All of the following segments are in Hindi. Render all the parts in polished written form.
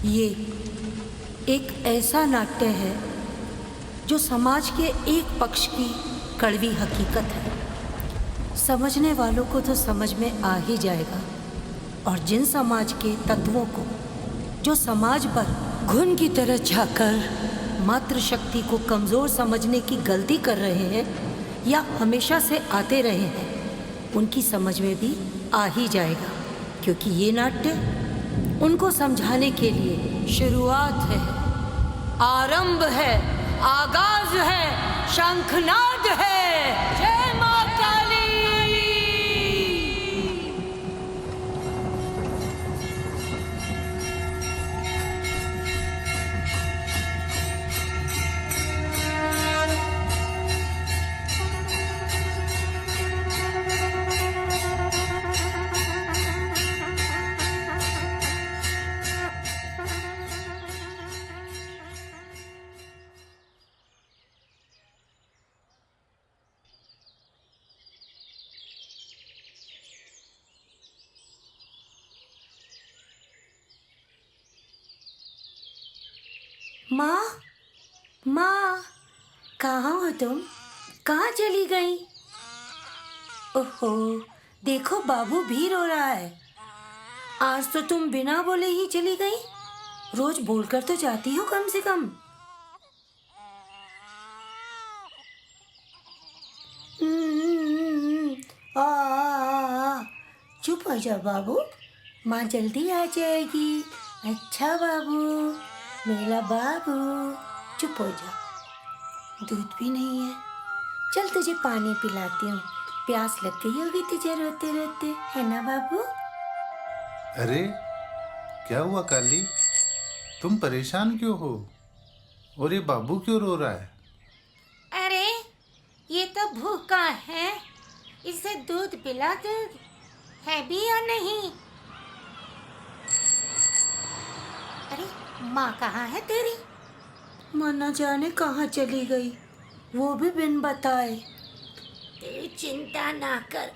ये एक ऐसा नाट्य है जो समाज के एक पक्ष की कड़वी हकीकत है। समझने वालों को तो समझ में आ ही जाएगा, और जिन समाज के तत्वों को जो समाज पर घुन की तरह झाँककर मातृशक्ति को कमज़ोर समझने की गलती कर रहे हैं या हमेशा से आते रहे हैं, उनकी समझ में भी आ ही जाएगा, क्योंकि ये नाट्य उनको समझाने के लिए शुरुआत है, आरंभ है, आगाज है, शंखनाद है। जय मां काली। माँ, माँ, कहाँ हो तुम? कहाँ चली गई? ओहो, देखो बाबू भी रो रहा है। आज तो तुम बिना बोले ही चली गई। रोज बोलकर तो जाती हो कम से कम। आ, आ, आ, चुप हो जा बाबू, माँ जल्दी आ जाएगी। अच्छा बाबू, मेरा बाबू, चुप हो जा। दूध भी नहीं है, चल तुझे पानी पिलाती हूँ। प्यास लग गई होगी तुझे रोते रोते, है ना बाबू? अरे क्या हुआ काली, तुम परेशान क्यों हो? और ये बाबू क्यों रो रहा है? अरे ये तो भूखा है, इसे दूध पिला। दूध है भी या नहीं? अरे माँ कहाँ है तेरी? माँ न जाने कहाँ चली गई, वो भी बिन बताए। तू चिंता ना कर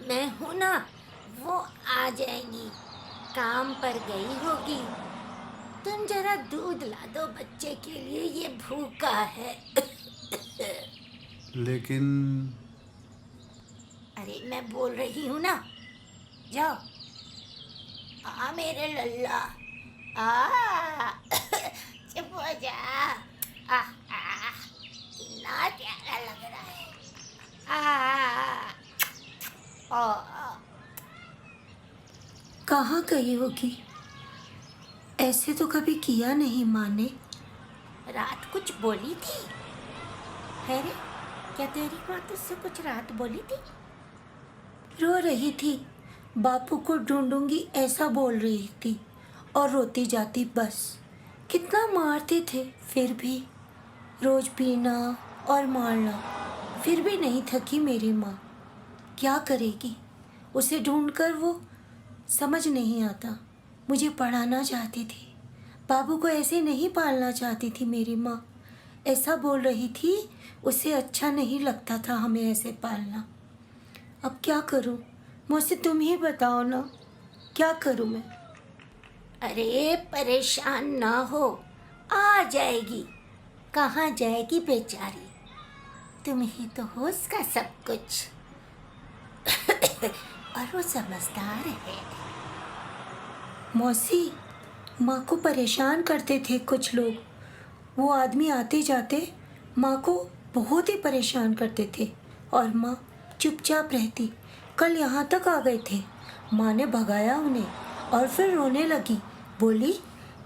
मैं हूँ ना, वो आ जाएगी। काम पर गई होगी। तुम जरा दूध ला दो बच्चे के लिए, ये भूखा है। लेकिन अरे मैं बोल रही हूँ ना, जाओ। आ मेरे लल्ला, आ चुप हो जा। कितना प्यारा लग रहा है। कहाँ गई होगी? ऐसे तो कभी किया नहीं माँ ने। रात कुछ बोली थी? है रे, क्या तेरी माँ तुझसे कुछ रात बोली थी? रो रही थी, बापू को ढूंढूंगी ऐसा बोल रही थी, और रोती जाती बस। कितना मारते थे, फिर भी रोज पीना और मारना, फिर भी नहीं थकी मेरी माँ। क्या करेगी? उसे ढूंढकर वो समझ नहीं आता। मुझे पढ़ाना चाहती थी, बाबू को ऐसे नहीं पालना चाहती थी मेरी माँ। ऐसा बोल रही थी, उसे अच्छा नहीं लगता था हमें ऐसे पालना। अब क्या करूं? मुझसे तुम ही बताओ ना, क्या करूं मैं? अरे परेशान ना हो, आ जाएगी। कहाँ जाएगी बेचारी? तुम ही तो हो उसका सब कुछ। और वो समझदार है। मौसी, माँ को परेशान करते थे कुछ लोग। वो आदमी आते जाते माँ को बहुत ही परेशान करते थे, और माँ चुपचाप रहती। कल यहाँ तक आ गए थे, माँ ने भगाया उन्हें, और फिर रोने लगी। बोली,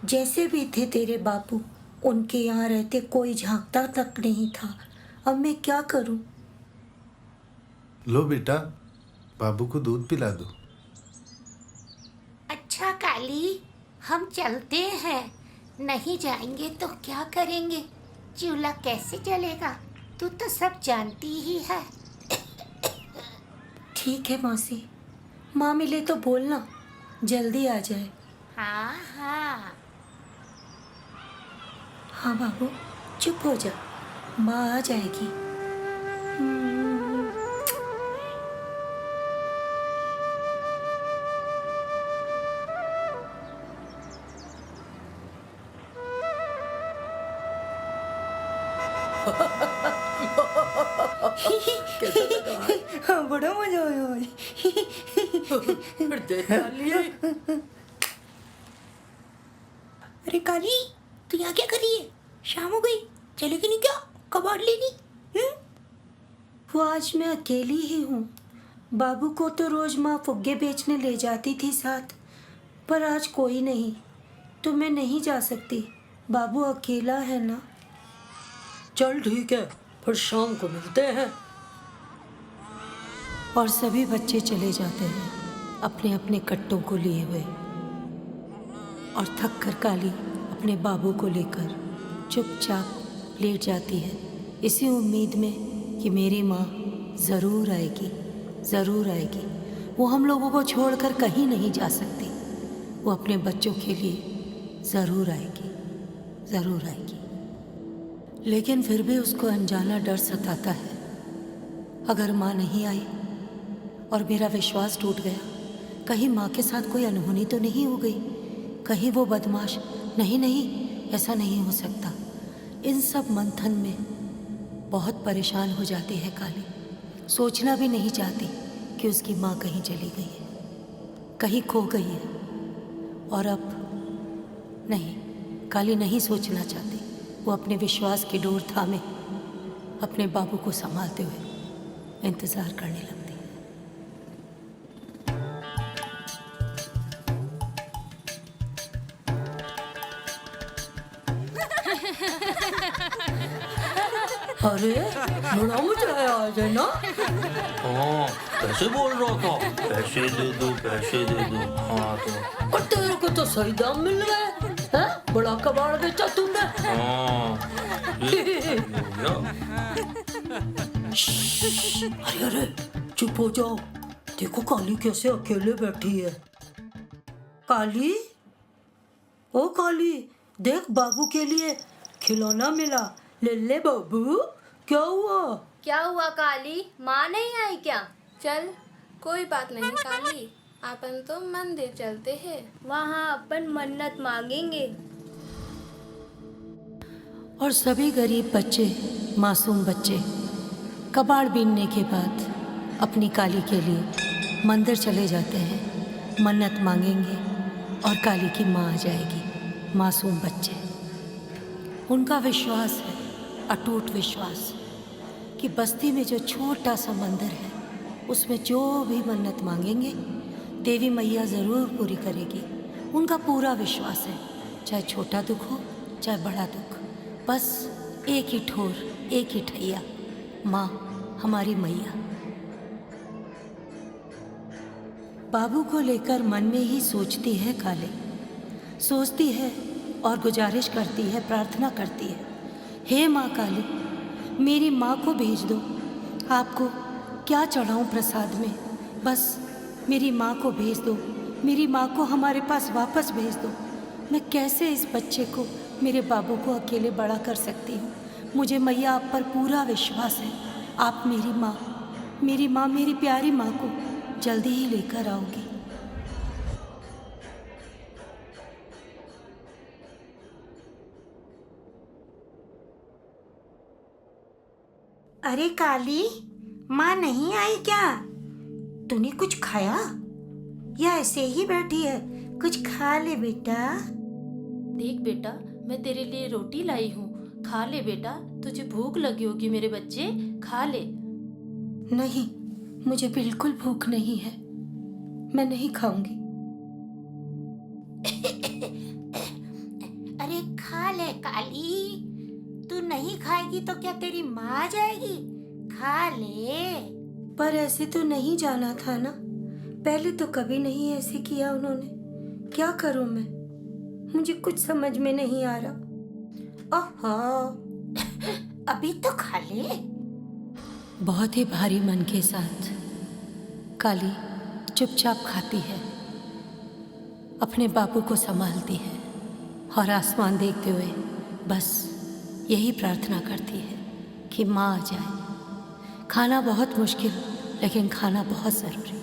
जैसे भी थे तेरे बापू, उनके यहाँ रहते कोई झांकता तक नहीं था। अब मैं क्या करूँ? लो बेटा, बाबू को दूध पिला दो। अच्छा काली, हम चलते हैं। नहीं जाएंगे तो क्या करेंगे? चूल्हा कैसे जलेगा? तू तो सब जानती ही है। ठीक है मौसी, माँ मिले तो बोलना, जल्दी आ जाए। हाँ हाँ। हाँ बाबू, चुप हो जा, माँ आ जाएगी। कैसा लगा? हाँ, बड़ा मजा आया आज। फिर देख काली। अरे काली, तू यहाँ क्या कर रही है? शाम हो गई, चलेगी नहीं क्या कबाड़ लेनी? वो आज मैं अकेली ही हूँ। बाबू को तो रोज माँ फुग्गे बेचने ले जाती थी साथ, पर आज कोई नहीं, तो मैं नहीं जा सकती। बाबू अकेला है ना। चल ठीक है, फिर शाम को मिलते हैं। और सभी बच्चे चले जाते हैं अपने अपने कट्टों को लिए हुए, और थक कर काली अपने बाबू को लेकर चुपचाप लेट जाती है, इसी उम्मीद में कि मेरी माँ ज़रूर आएगी, ज़रूर आएगी। वो हम लोगों को छोड़कर कहीं नहीं जा सकती। वो अपने बच्चों के लिए ज़रूर आएगी, ज़रूर आएगी। लेकिन फिर भी उसको अनजाना डर सताता है। अगर माँ नहीं आई और मेरा विश्वास टूट गया, कहीं माँ के साथ कोई अनहोनी तो नहीं हो गई, कहीं वो बदमाश नहीं, नहीं, ऐसा नहीं हो सकता। इन सब मंथन में बहुत परेशान हो जाती है काली। सोचना भी नहीं चाहती कि उसकी माँ कहीं चली गई है, कहीं खो गई है। और अब नहीं, काली नहीं सोचना चाहती। वो अपने विश्वास की डोर थामे अपने बाबू को संभालते हुए इंतज़ार करने लगती है। अरे बड़ा मजा आया आज, है ना? हाँ, कैसे बोल रहा था पैसे दे दो, पैसे दे दो। हाँ तो और तेरे को तो सही दाम मिल गए हैं? बड़ा कबाड़ बेचा तुमने। हाँ ये हो गया। अरे अरे चुप हो जाओ, देखो काली कैसे अकेले बैठी है। काली, ओ काली, देख बाबू के लिए खिलौना मिला, ले ले बाबू। क्या हुआ? क्या हुआ काली, माँ नहीं आई क्या? चल कोई बात नहीं काली, अपन तो मंदिर चलते हैं, वहाँ अपन मन्नत मांगेंगे। और सभी गरीब बच्चे, मासूम बच्चे कबाड़ बीनने के बाद अपनी काली के लिए मंदिर चले जाते हैं, मन्नत मांगेंगे और काली की माँ आ जाएगी। मासूम बच्चे, उनका विश्वास है, अटूट विश्वास, कि बस्ती में जो छोटा सा मंदिर है उसमें जो भी मन्नत मांगेंगे देवी मैया ज़रूर पूरी करेगी। उनका पूरा विश्वास है, चाहे छोटा दुख हो चाहे बड़ा दुख, बस एक ही ठोर, एक ही ठैया, माँ हमारी मैया। बाबू को लेकर मन में ही सोचती है काली, सोचती है और गुजारिश करती है, प्रार्थना करती है, हे माँ काली, मेरी माँ को भेज दो। आपको क्या चढ़ाऊँ प्रसाद में, बस मेरी माँ को भेज दो, मेरी माँ को हमारे पास वापस भेज दो। मैं कैसे इस बच्चे को, मेरे बाबू को अकेले बड़ा कर सकती हूँ। मुझे मैया आप पर पूरा विश्वास है। आप मेरी माँ, मेरी प्यारी माँ को जल्दी ही लेकर आओगी। अरे काली, माँ नहीं आई क्या? तूने कुछ खाया या ऐसे ही बैठी है? कुछ खा ले बेटा। देख बेटा, मैं तेरे लिए रोटी लाई हूँ, खा ले बेटा, तुझे भूख लगी होगी मेरे बच्चे, खा ले। नहीं, मुझे बिल्कुल भूख नहीं है, मैं नहीं खाऊंगी। अरे खा ले काली, तू नहीं खाएगी तो क्या तेरी माँ आ जाएगी? खा ले। पर ऐसे तो नहीं जाना था ना, पहले तो कभी नहीं ऐसे किया उन्होंने। क्या करूं मैं, मुझे कुछ समझ में नहीं आ रहा। ओहो, अभी तो खा ले। बहुत ही भारी मन के साथ काली चुपचाप खाती है, अपने बाबू को संभालती है और आसमान देखते हुए बस यही प्रार्थना करती है कि माँ आ जाए। खाना बहुत मुश्किल, लेकिन खाना बहुत ज़रूरी।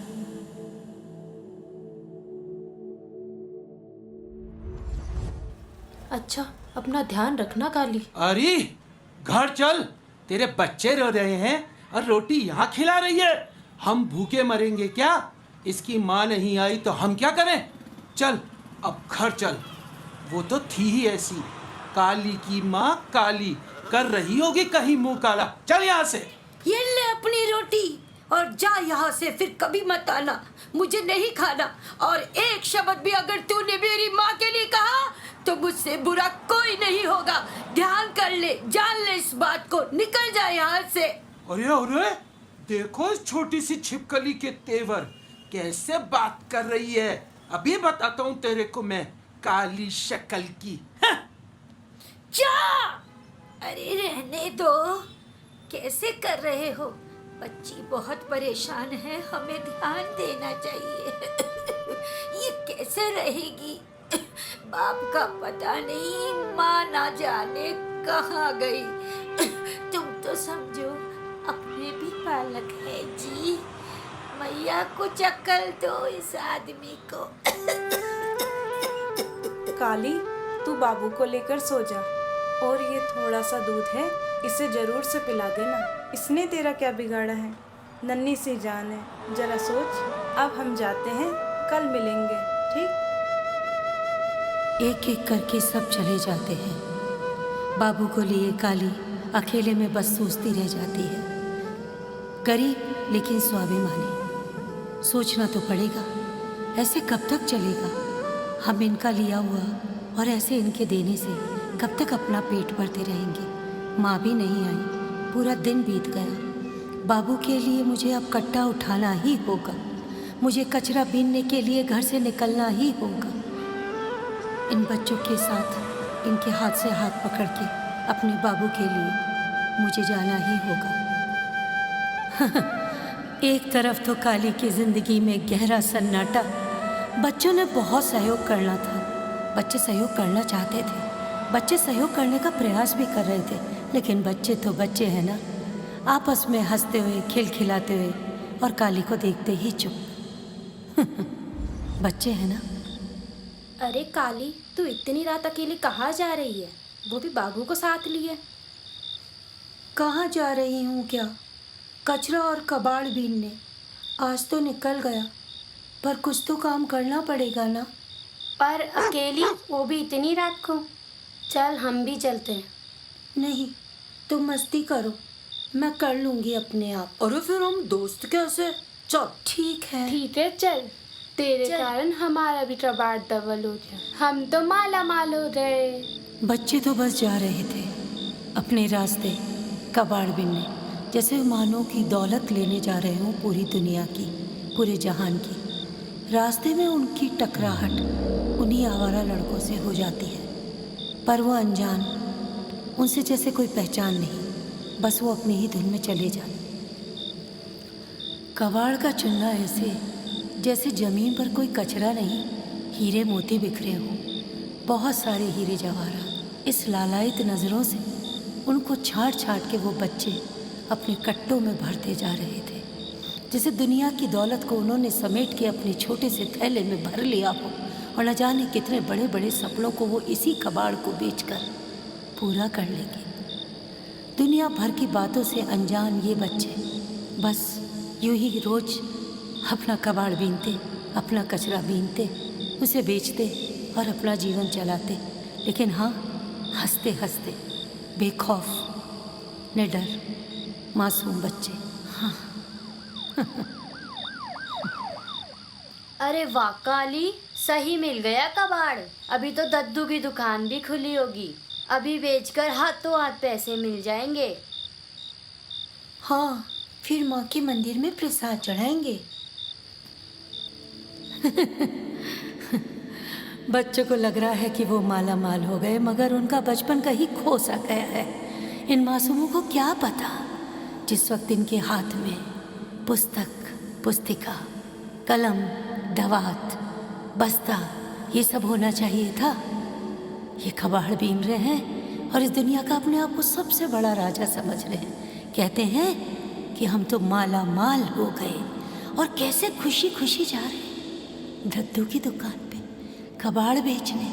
अच्छा, अपना ध्यान रखना काली। अरे घर चल, तेरे बच्चे रो रहे हैं, और रोटी यहाँ खिला रही है। हम भूखे मरेंगे क्या? इसकी माँ नहीं आई तो हम क्या करें? चल अब घर चल। वो तो थी ही ऐसी, काली की माँ काली, कर रही होगी कहीं मुंह काला। चल यहाँ से। ये ले अपनी रोटी और जा यहाँ से, फिर कभी मत आना। मुझे नहीं खाना, और एक शब्द भी अगर तूने मेरी माँ के लिए कहा तो मुझसे बुरा कोई नहीं होगा। ध्यान कर ले, जान ले इस बात को। निकल जा यहाँ से। अरे अरे, देखो इस छोटी सी छिपकली के तेवर, कैसे बात कर रही है। अभी बताता हूँ तेरे को मैं, काली शक्ल की। जा। अरे रहने दो, कैसे कर रहे हो? बच्ची बहुत परेशान है, हमें ध्यान देना चाहिए। ये कैसे रहेगी? बाप का पता नहीं, माँ ना जाने कहाँ गई। तुम तो समझो अपने भी बालक है जी। मैया कुछ अक्ल दो इस आदमी को। काली, तू बाबू को लेकर सो जा, और ये थोड़ा सा दूध है, इसे जरूर से पिला देना। इसने तेरा क्या बिगाड़ा है? नन्ही सी जान है, जरा सोच। अब हम जाते हैं, कल मिलेंगे, ठीक? एक एक करके सब चले जाते हैं। बाबू को लिए काली अकेले में बस सोचती रह जाती है। गरीब लेकिन स्वाभिमानी। सोचना तो पड़ेगा, ऐसे कब तक चलेगा? हम इनका लिया हुआ और ऐसे इनके देने से कब तक अपना पेट भरते रहेंगे? माँ भी नहीं आई, पूरा दिन बीत गया। बाबू के लिए मुझे अब कट्टा उठाना ही होगा। मुझे कचरा बीनने के लिए घर से निकलना ही होगा। इन बच्चों के साथ इनके हाथ से हाथ पकड़ के अपने बाबू के लिए मुझे जाना ही होगा। एक तरफ तो काली की जिंदगी में गहरा सन्नाटा। बच्चों ने बहुत सहयोग करना था, बच्चे सहयोग करना चाहते थे, बच्चे सहयोग करने का प्रयास भी कर रहे थे, लेकिन बच्चे तो बच्चे हैं ना, आपस में हंसते हुए खिलखिलाते हुए और काली को देखते ही चुप। बच्चे हैं ना। अरे काली, तू इतनी रात अकेली कहाँ जा रही है, वो भी बाबू को साथ लिए? कहाँ जा रही हूँ क्या? कचरा और कबाड़ बीनने। आज तो निकल गया, पर कुछ तो काम करना पड़ेगा ना। पर अकेली, वो भी इतनी रात को? चल हम भी चलते हैं। नहीं, तुम मस्ती करो, मैं कर लूँगी अपने आप। अरे फिर हम दोस्त कैसे? चल। ठीक है। ठीक है, चल। तेरे कारण हमारा भी कबाड़ डबल हो गया, हम तो माला माल हो गए। बच्चे तो बस जा रहे थे अपने रास्ते कबाड़ बीनने, जैसे मानो की दौलत लेने जा रहे हों पूरी दुनिया की, पूरे जहान की। रास्ते में उनकी टकराहट उन्हीं आवारा लड़कों से हो जाती है, पर वो अनजान, उनसे जैसे कोई पहचान नहीं, बस वो अपनी ही धुन में चले जाते। कबाड़ का चुनना ऐसे जैसे ज़मीन पर कोई कचरा नहीं, हीरे मोती बिखरे हों, बहुत सारे हीरे जवाहरात। इस लालायित नज़रों से उनको छांट छांट के वो बच्चे अपने कट्टों में भरते जा रहे थे, जैसे दुनिया की दौलत को उन्होंने समेट के अपने छोटे से थैले में भर लिया हो, और न जाने कितने बड़े बड़े सपनों को वो इसी कबाड़ को बेचकर पूरा कर लेंगे। दुनिया भर की बातों से अनजान ये बच्चे बस यूं ही रोज़ अपना कबाड़ बीनते, अपना कचरा बीनते, उसे बेचते और अपना जीवन चलाते, लेकिन हाँ, हंसते हंसते, बेखौफ, निडर, मासूम बच्चे। हाँ। अरे वाह काली, सही मिल गया कबाड़। अभी तो दद्दू की दुकान भी खुली होगी, अभी बेचकर हाथों हाथ पैसे मिल जाएंगे। हाँ, फिर माँ के मंदिर में प्रसाद चढ़ाएंगे। बच्चों को लग रहा है कि वो माला माल हो गए, मगर उनका बचपन कहीं खो सा गया है। इन मासूमों को क्या पता, जिस वक्त इनके हाथ में पुस्तक, पुस्तिका, कलम, दवात, बस्ता, ये सब होना चाहिए था, ये कबाड़ बीन रहे हैं और इस दुनिया का अपने आप को सबसे बड़ा राजा समझ रहे हैं। कहते हैं कि हम तो माला माल हो गए, और कैसे खुशी खुशी जा रहे हैं दद्दू की दुकान पे कबाड़ बेचने।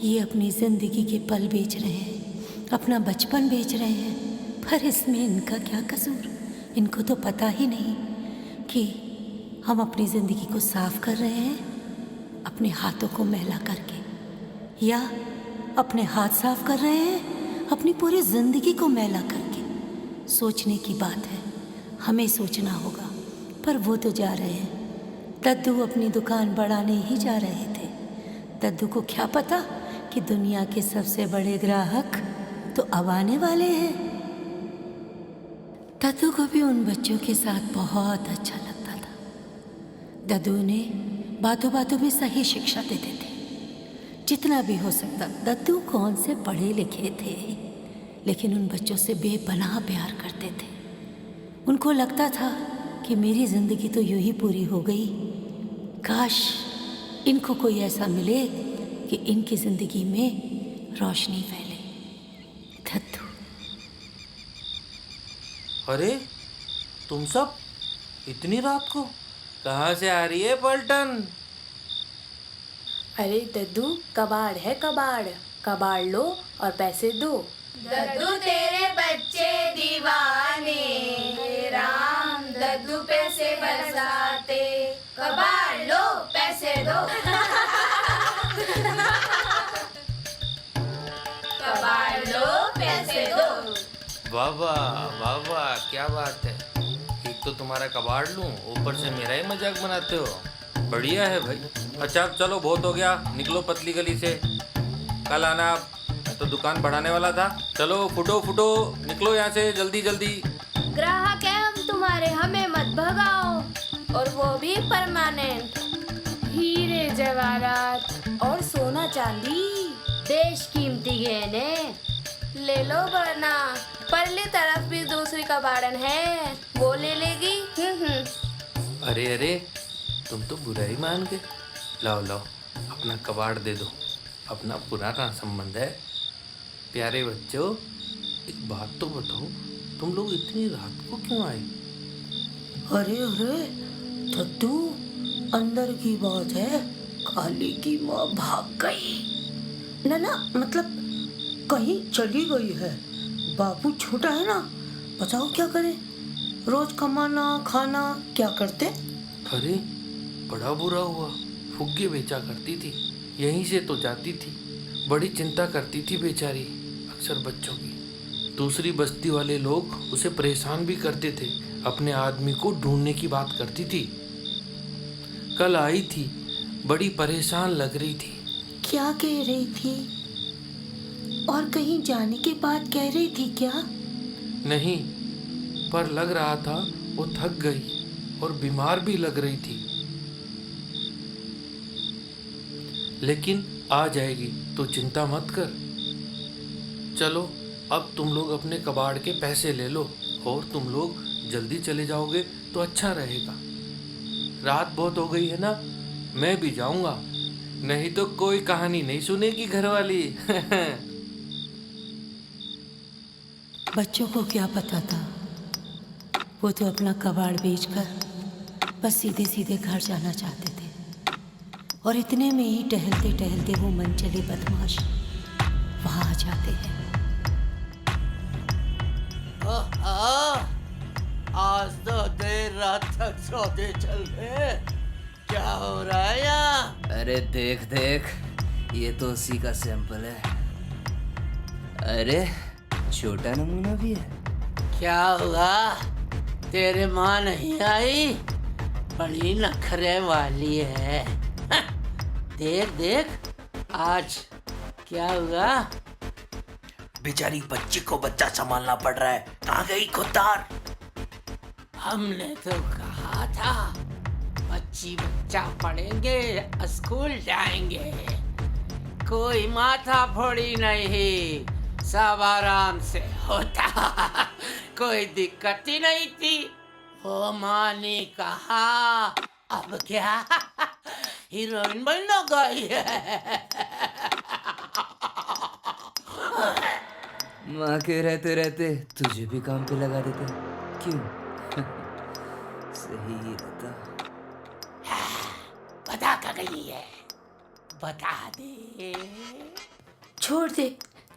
ये अपनी जिंदगी के पल बेच रहे हैं, अपना बचपन बेच रहे हैं, पर इसमें इनका क्या कसूर? इनको तो पता ही नहीं कि हम अपनी ज़िंदगी को साफ कर रहे हैं अपने हाथों को मैला करके, या अपने हाथ साफ कर रहे हैं अपनी पूरी ज़िंदगी को मैला करके। सोचने की बात है, हमें सोचना होगा। पर वो तो जा रहे हैं। दद्दू अपनी दुकान बढ़ाने ही जा रहे थे। दद्दू को क्या पता कि दुनिया के सबसे बड़े ग्राहक तो अब आने वाले हैं। दद्दू को भी उन बच्चों के साथ बहुत अच्छा लगता था। दद्दू ने बातों बातों में सही शिक्षा देते थे। जितना भी हो सकता, दद्दू कौन से पढ़े लिखे थे, लेकिन उन बच्चों से बेपनाह प्यार करते थे। उनको लगता था कि मेरी ज़िंदगी तो यूं ही पूरी हो गई, काश इनको कोई ऐसा मिले कि इनकी ज़िंदगी में रोशनी फैले। दद्दू। अरे तुम सब इतनी रात को कहाँ से आ रही है पलटन? अरे दद्दू, कबाड़ है कबाड़, कबाड़ लो और पैसे दो। दद्दू तेरे बच्चे दीवाने, राम दद्दू पैसे बरसाते, कबाड़ लो पैसे दो। कबाड़ लो पैसे दो। वाह वाह वाह, क्या बात है। एक तो तुम्हारा कबाड़ लूं, ऊपर से मेरा ही मजाक बनाते हो। बढ़िया है भाई। अच्छा चलो, बहुत हो गया, निकलो पतली गली से। कल आना आप, मैं तो दुकान बढ़ाने वाला था। चलो फुटो फुटो, निकलो यहाँ से जल्दी जल्दी। ग्राहक है हम तुम्हारे, हमें मत भगाओ। और वो भी परमानेंट। हीरे जवाहरात और सोना चांदी, देश कीमती गहने ले लो वरना परली तरफ भी दूसरी कबाड़न है, वो ले लेगी। अरे अरे, तुम तो बुरा ही मान गए। लाओ लाओ, अपना कबाड़ दे दो, अपना पुराना संबंध है। प्यारे बच्चों, एक बात तो बताओ, तुम लोग इतनी रात को क्यों आए? अरे अरे दद्दू, अंदर की बात है, काली की माँ भाग गई। ना मतलब कहीं चली गई है। बाबू छोटा है ना, बताओ क्या करे, रोज कमाना खाना क्या करते। अरे बड़ा बुरा हुआ, फुग्गे बेचा करती थी, यहीं से तो जाती थी। बड़ी चिंता करती थी बेचारी, अक्सर बच्चों की। दूसरी बस्ती वाले लोग उसे परेशान भी करते थे, अपने आदमी को ढूंढने की बात करती थी। कल आई थी, बड़ी परेशान लग रही थी। क्या कह रही थी? और कहीं जाने के बाद कह रही थी क्या? नहीं, पर लग रहा था वो थक गई और बीमार भी लग रही थी। लेकिन आ जाएगी, तो चिंता मत कर। चलो अब तुम लोग अपने कबाड़ के पैसे ले लो, और तुम लोग जल्दी चले जाओगे तो अच्छा रहेगा। रात बहुत हो गई है ना, मैं भी जाऊंगा, नहीं तो कोई कहानी नहीं सुनेगी घरवाली। बच्चों को क्या पता था, वो तो अपना कबाड़ बेचकर बस सीधे सीधे घर जाना चाहते थे। और इतने में ही टहलते टहलते वो मनचले बदमाश वहाँ आ जाते हैं। आज तो देर रात तक सौदे चल रहे, क्या हो रहा है यहाँ? अरे देख देख, ये तो उसी का सैंपल है। अरे छोटा नमूना भी है। क्या हुआ, तेरे माँ नहीं आई? बड़ी नखरे वाली है। देख देख, आज क्या हुआ? बेचारी बच्ची को बच्चा संभालना पड़ रहा है, कहाँ गई खुददार? हमने तो कहा था बच्ची बच्चा पढ़ेंगे, स्कूल जाएंगे, कोई माथा फोड़ी नहीं, सब आराम से होता। कोई दिक्कत ही नहीं थी। वो माँ ने कहा अब क्या हीरोइन बन गई है। माँ के रहते रहते तुझे भी काम पे लगा देते, क्यों? सही ही रहता। बता क्या गई है, बता दे।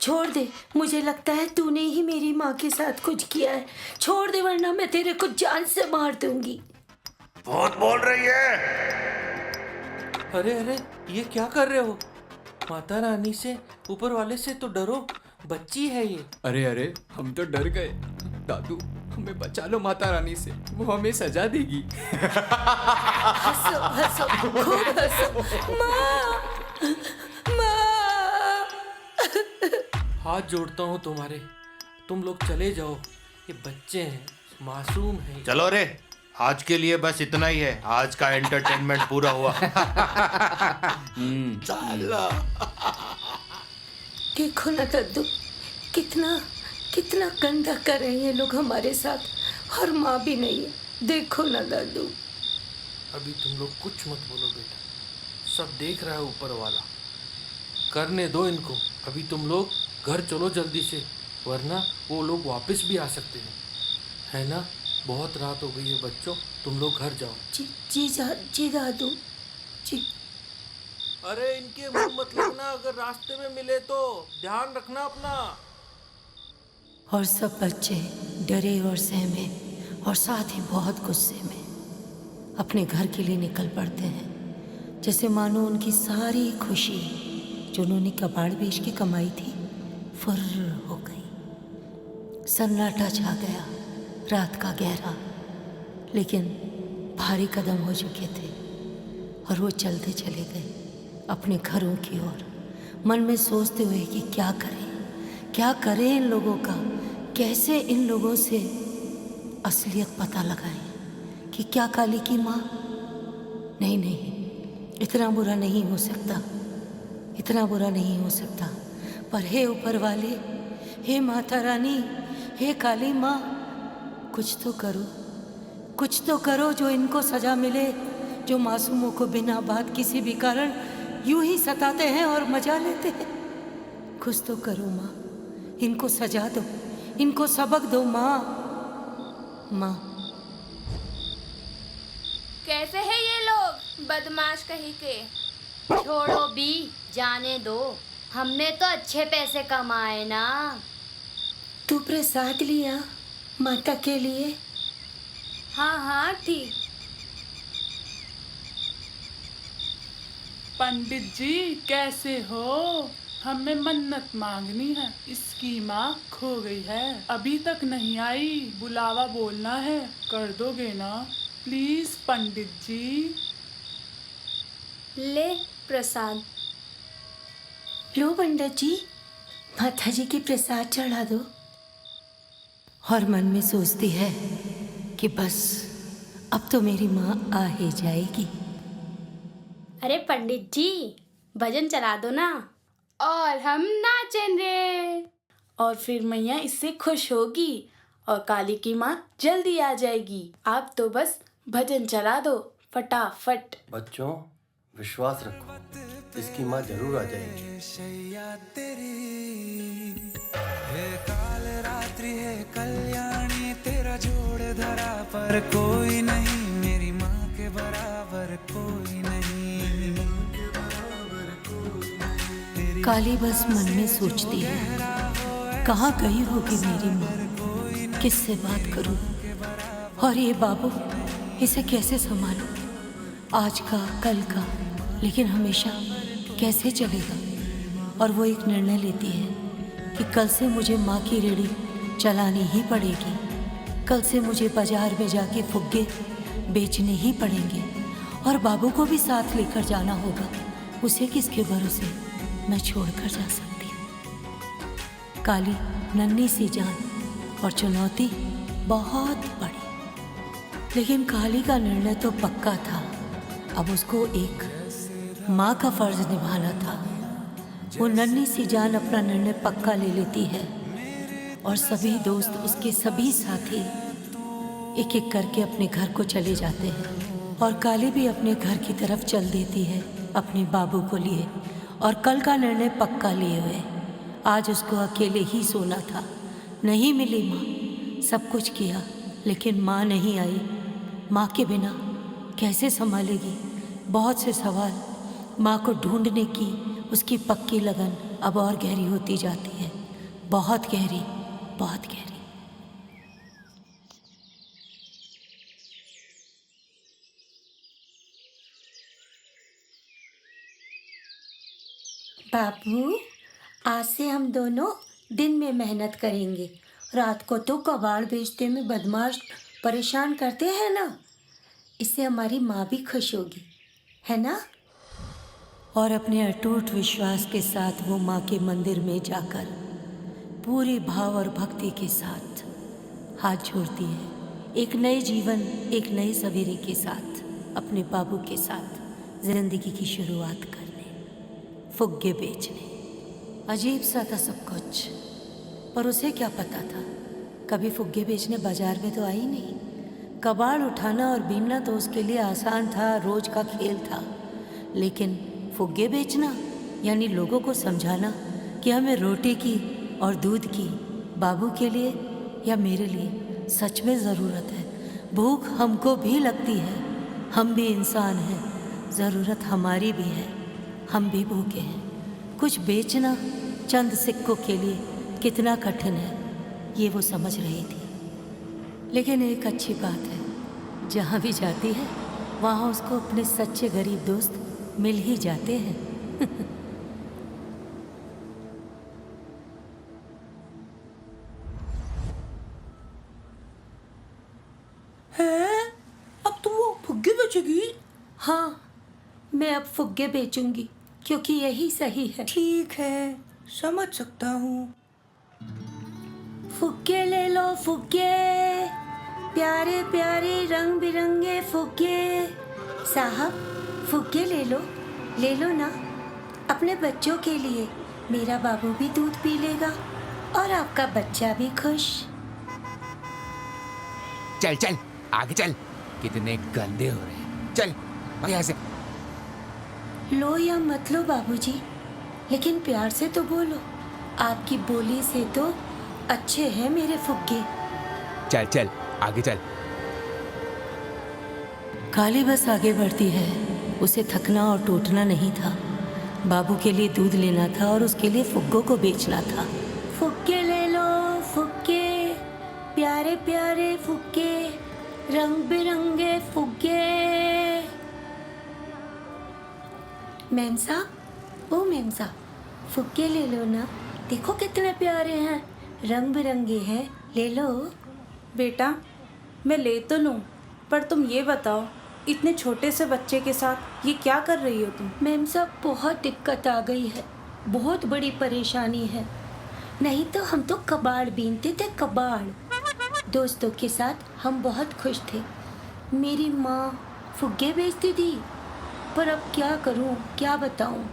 छोड़ दे, मुझे लगता है तूने ही मेरी माँ के साथ कुछ किया है। छोड़ दे वरना मैं तेरे को जान से मार दूंगी। बहुत बोल रही है। अरे अरे, ये क्या कर रहे हो? माता रानी से, ऊपर वाले से तो डरो, बच्ची है ये। अरे अरे, हम तो डर गए। दादू, हमें बचा लो माता रानी से, वो हमें सजा देगी। हंसो हंसो, खूब हंसो। माँ, माँ। हाथ जोड़ता हूँ तुम्हारे, तुम लोग चले जाओ, ये बच्चे हैं, मासूम हैं। चलो रे, आज के लिए बस इतना ही है। आज का एंटरटेनमेंट पूरा हुआ। चलो। देखो ना दद्दू, कितना कितना गंदा कर रहे हैं ये लोग हमारे साथ, और माँ भी नहीं है। देखो ना दादू। अभी तुम लोग कुछ मत बोलो बेटा, सब देख रहा है ऊपर वाला। करने दो इनको, अभी तुम लोग घर चलो जल्दी से, वरना वो लोग वापस भी आ सकते हैं, है ना? बहुत रात हो गई है बच्चों, तुम लोग घर जाओ। जी दादू जी। अरे इनके मुंह मत लगना, अगर रास्ते में मिले तो ध्यान रखना अपना। और सब बच्चे डरे और सहमे और साथ ही बहुत गुस्से में अपने घर के लिए निकल पड़ते हैं, जैसे मानो उनकी सारी खुशी जो उन्होंने कबाड़ बेच के कमाई थी फुर्र हो गई। सन्नाटा छा गया, रात का गहरा, लेकिन भारी कदम हो चुके थे और वो चलते चले गए अपने घरों की ओर, मन में सोचते हुए कि क्या करें इन लोगों का, कैसे इन लोगों से असलियत पता लगाएं कि क्या काली की माँ। नहीं, इतना बुरा नहीं हो सकता, इतना बुरा नहीं हो सकता। पर हे ऊपर वाले, हे माता रानी, हे काली माँ, कुछ तो करो जो इनको सजा मिले, जो मासूमों को बिना बात किसी भी कारण यूं ही सताते हैं और मजा लेते हैं। कुछ तो करो माँ, इनको सजा दो, इनको सबक दो माँ। कैसे है ये लोग, बदमाश कहीं के। छोड़ो बी, जाने दो, हमने तो अच्छे पैसे कमाए ना। तू प्रसाद लिया माता के लिए? हाँ ठीक। पंडित जी कैसे हो? हमें मन्नत मांगनी है, इसकी माँ खो गई है, अभी तक नहीं आई, बुलावा बोलना है, कर दोगे ना प्लीज पंडित जी? ले प्रसाद। लो पंडित जी, माता जी की प्रसाद चढ़ा दो। और मन में सोचती है कि बस अब तो मेरी माँ आ ही जाएगी। अरे पंडित जी, भजन चला दो ना, और हम नाचेंगे, और फिर मैया इससे खुश होगी और काली की माँ जल्दी आ जाएगी। आप तो बस भजन चला दो फटाफट। बच्चों, विश्वास रखो, इसकी माँ जरूर आ जाएगी। हे काल रात्रि है कल्याणी, तेरा जोड़ धरा पर कोई नहीं, मेरी माँ के बराबर कोई नहीं। काली बस मन में सोचती है, कहाँ गई होगी मेरी माँ, किससे बात करूं, और ये बाबू, इसे कैसे संभालूं, आज का कल का, लेकिन हमेशा कैसे चलेगा। और वो एक निर्णय लेती है कि कल से मुझे माँ की रेहड़ी चलानी ही पड़ेगी, कल से मुझे बाजार में जाके फुग्गे बेचने ही पड़ेंगे, और बाबू को भी साथ लेकर जाना होगा। उसे किसके भरोसे मैं छोड़कर जा सकती हूँ। काली नन्ही सी जान और चुनौती बहुत बड़ी, लेकिन काली का निर्णय तो पक्का था। अब उसको एक माँ का फर्ज निभाना था। वो नन्ही सी जान अपना निर्णय पक्का ले लेती है और सभी दोस्त, उसके सभी साथी एक एक करके अपने घर को चले जाते हैं, और काली भी अपने घर की तरफ चल देती है अपने बाबू को लिए, और कल का निर्णय पक्का लिए हुए। आज उसको अकेले ही सोना था। नहीं मिली माँ, सब कुछ किया लेकिन माँ नहीं आई। माँ के बिना कैसे संभालेगी? बहुत से सवाल, माँ को ढूंढने की उसकी पक्की लगन अब और गहरी होती जाती है, बहुत गहरी, बहुत गहरी। बाबू, आज से हम दोनों दिन में मेहनत करेंगे। रात को तो कबाड़ बेचते में बदमाश परेशान करते हैं ना, इससे हमारी माँ भी खुश होगी, है ना? और अपने अटूट विश्वास के साथ वो माँ के मंदिर में जाकर पूरे भाव और भक्ति के साथ हाथ जोड़ती है, एक नए जीवन, एक नए सवेरे के साथ अपने बाबू के साथ जिंदगी की शुरुआत करने, फुग्गे बेचने। अजीब सा था सब कुछ, पर उसे क्या पता था, कभी फुग्गे बेचने बाजार में तो आई नहीं। कबाड़ उठाना और बीनना तो उसके लिए आसान था, रोज का खेल था, लेकिन फुग्गे बेचना यानी लोगों को समझाना कि हमें रोटी की और दूध की बाबू के लिए या मेरे लिए सच में ज़रूरत है। भूख हमको भी लगती है, हम भी इंसान हैं, ज़रूरत हमारी भी है, हम भी भूखे हैं। कुछ बेचना चंद सिक्कों के लिए कितना कठिन है ये वो समझ रही थी। लेकिन एक अच्छी बात है, जहाँ भी जाती है वहाँ उसको अपने सच्चे गरीब दोस्त मिल ही जाते हैं। हैं? अब तुम वो फुग्गे बेचेगी? हाँ, मैं अब फुग्गे बेचूंगी क्योंकि यही सही है। ठीक है, समझ सकता हूँ। फुग्गे ले लो फुग्गे, प्यारे प्यारे रंग बिरंगे फुग्गे। साहब, फुग्गे ले लो ना, अपने बच्चों के लिए। मेरा बाबू भी दूध पी लेगा और आपका बच्चा भी खुश। चल चल आगे चल, कितने गंदे हो रहे हैं, चल भाग यहाँ से। लो या मत लो बाबूजी, लेकिन प्यार से तो बोलो, आपकी बोली से तो अच्छे हैं मेरे फुग्गे। चल चल आगे चल। काली बस आगे बढ़ती है, उसे थकना और टूटना नहीं था। बाबू के लिए दूध लेना था और उसके लिए फुग्गों को बेचना था। फुग्गे ले लो फुग्गे, प्यारे प्यारे फुग्गे, रंग बिरंगे फुग्गे। मैम साहब, ओ मैम साहब, फुग्गे ले लो ना, देखो कितने प्यारे हैं, रंग बिरंगे हैं, ले लो। बेटा, मैं ले तो लूँ, पर तुम ये बताओ, इतने छोटे से बच्चे के साथ ये क्या कर रही हो तुम? मैम साहब, बहुत दिक्कत आ गई है, बहुत बड़ी परेशानी है। नहीं तो हम तो कबाड़ बीनते थे, कबाड़। दोस्तों के साथ हम बहुत खुश थे। मेरी माँ फुग्गे बेचती थी, पर अब क्या करूँ, क्या बताऊँ।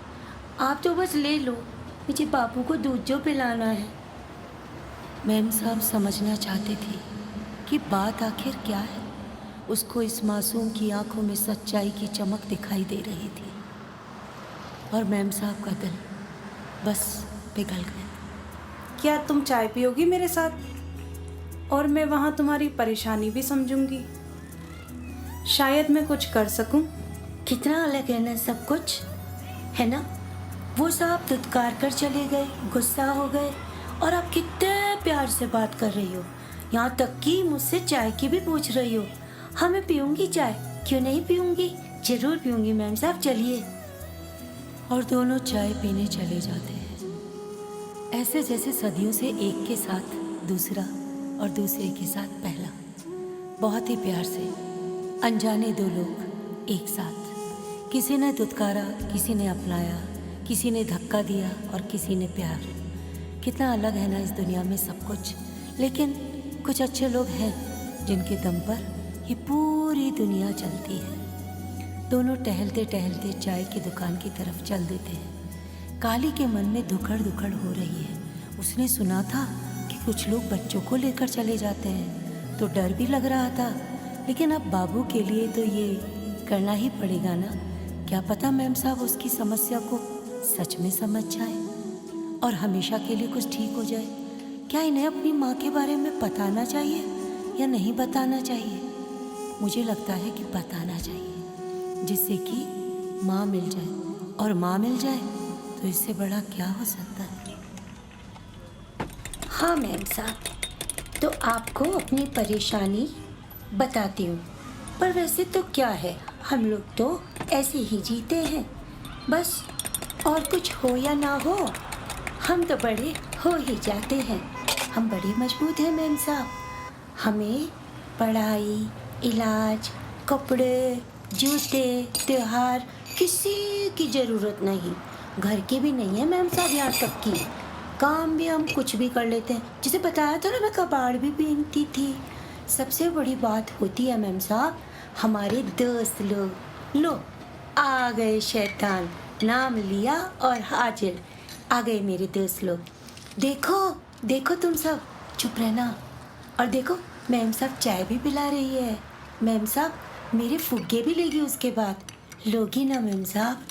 आप तो बस ले लो, मुझे बाबू को दूध जो पिलाना है। मैम साहब समझना चाहते थे कि बात आखिर क्या है। उसको इस मासूम की आंखों में सच्चाई की चमक दिखाई दे रही थी और मैम साहब का दिल बस पिघल गया। क्या तुम चाय पियोगी मेरे साथ? और मैं वहाँ तुम्हारी परेशानी भी समझूंगी, शायद मैं कुछ कर सकूं। कितना अलग है ना सब कुछ, है ना? वो साहब धुतकार कर चले गए, गुस्सा हो गए, और आप कितने प्यार से बात कर रही हो, यहाँ तक कि मुझसे चाय की भी पूछ रही हो। हाँ, मैं पीऊँगी चाय, क्यों नहीं पीऊँगी, जरूर पीऊँगी मैम साहब, चलिए। और दोनों चाय पीने चले जाते हैं, ऐसे जैसे सदियों से एक के साथ दूसरा और दूसरे के साथ पहला। बहुत ही प्यार से अनजाने दो लोग एक साथ, किसी ने दुत्कारा, किसी ने अपनाया, किसी ने धक्का दिया और किसी ने प्यार। कितना अलग है ना इस दुनिया में सब कुछ, लेकिन कुछ अच्छे लोग हैं जिनके दम पर ये पूरी दुनिया चलती है। दोनों टहलते टहलते चाय की दुकान की तरफ चल देते हैं। काली के मन में दुखड़ दुखड़ हो रही है। उसने सुना था कि कुछ लोग बच्चों को लेकर चले जाते हैं, तो डर भी लग रहा था, लेकिन अब बाबू के लिए तो ये करना ही पड़ेगा ना। क्या पता मैम साहब उसकी समस्या को सच में समझ जाए और हमेशा के लिए कुछ ठीक हो जाए। क्या इन्हें अपनी माँ के बारे में बताना चाहिए या नहीं बताना चाहिए? मुझे लगता है कि बताना चाहिए, जिससे कि माँ मिल जाए, और माँ मिल जाए तो इससे बड़ा क्या हो सकता है। हाँ मैम साहब, तो आपको अपनी परेशानी बताती हूँ। पर वैसे तो क्या है, हम लोग तो ऐसे ही जीते हैं बस, और कुछ हो या ना हो हम तो बड़े हो ही जाते हैं। हम बड़े मजबूत हैं मैम साहब। हमें पढ़ाई, इलाज, कपड़े, जूते, त्योहार किसी की ज़रूरत नहीं, घर की भी नहीं है मैम साहब। यहाँ तक की काम भी हम कुछ भी कर लेते हैं। जिसे बताया था ना, मैं कबाड़ भी पहनती थी। सबसे बड़ी बात होती है मैम साहब, हमारे दोस्त लोग। लो आ गए शैतान, नाम लिया और हाजिर आ गए मेरे दोस्त लोग। देखो देखो तुम सब, चुप रहना। और देखो मैम साहब चाय भी पिला रही है। मैम साहब मेरे फुग्गे भी लेगी उसके बाद। लोगी ना मैम साहब?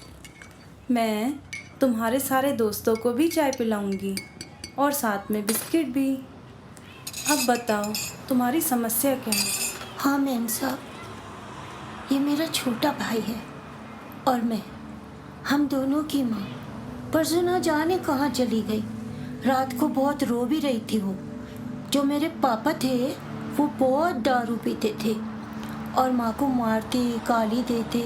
मैं तुम्हारे सारे दोस्तों को भी चाय पिलाऊंगी और साथ में बिस्किट भी। अब बताओ तुम्हारी समस्या क्या है? हाँ मैम साहब, ये मेरा छोटा भाई है और मैं, हम दोनों की माँ परसों ना जाने कहाँ चली गई। रात को बहुत रो भी रही थी वो। जो मेरे पापा थे वो बहुत दारू पीते थे और माँ को मारते, गाली देते।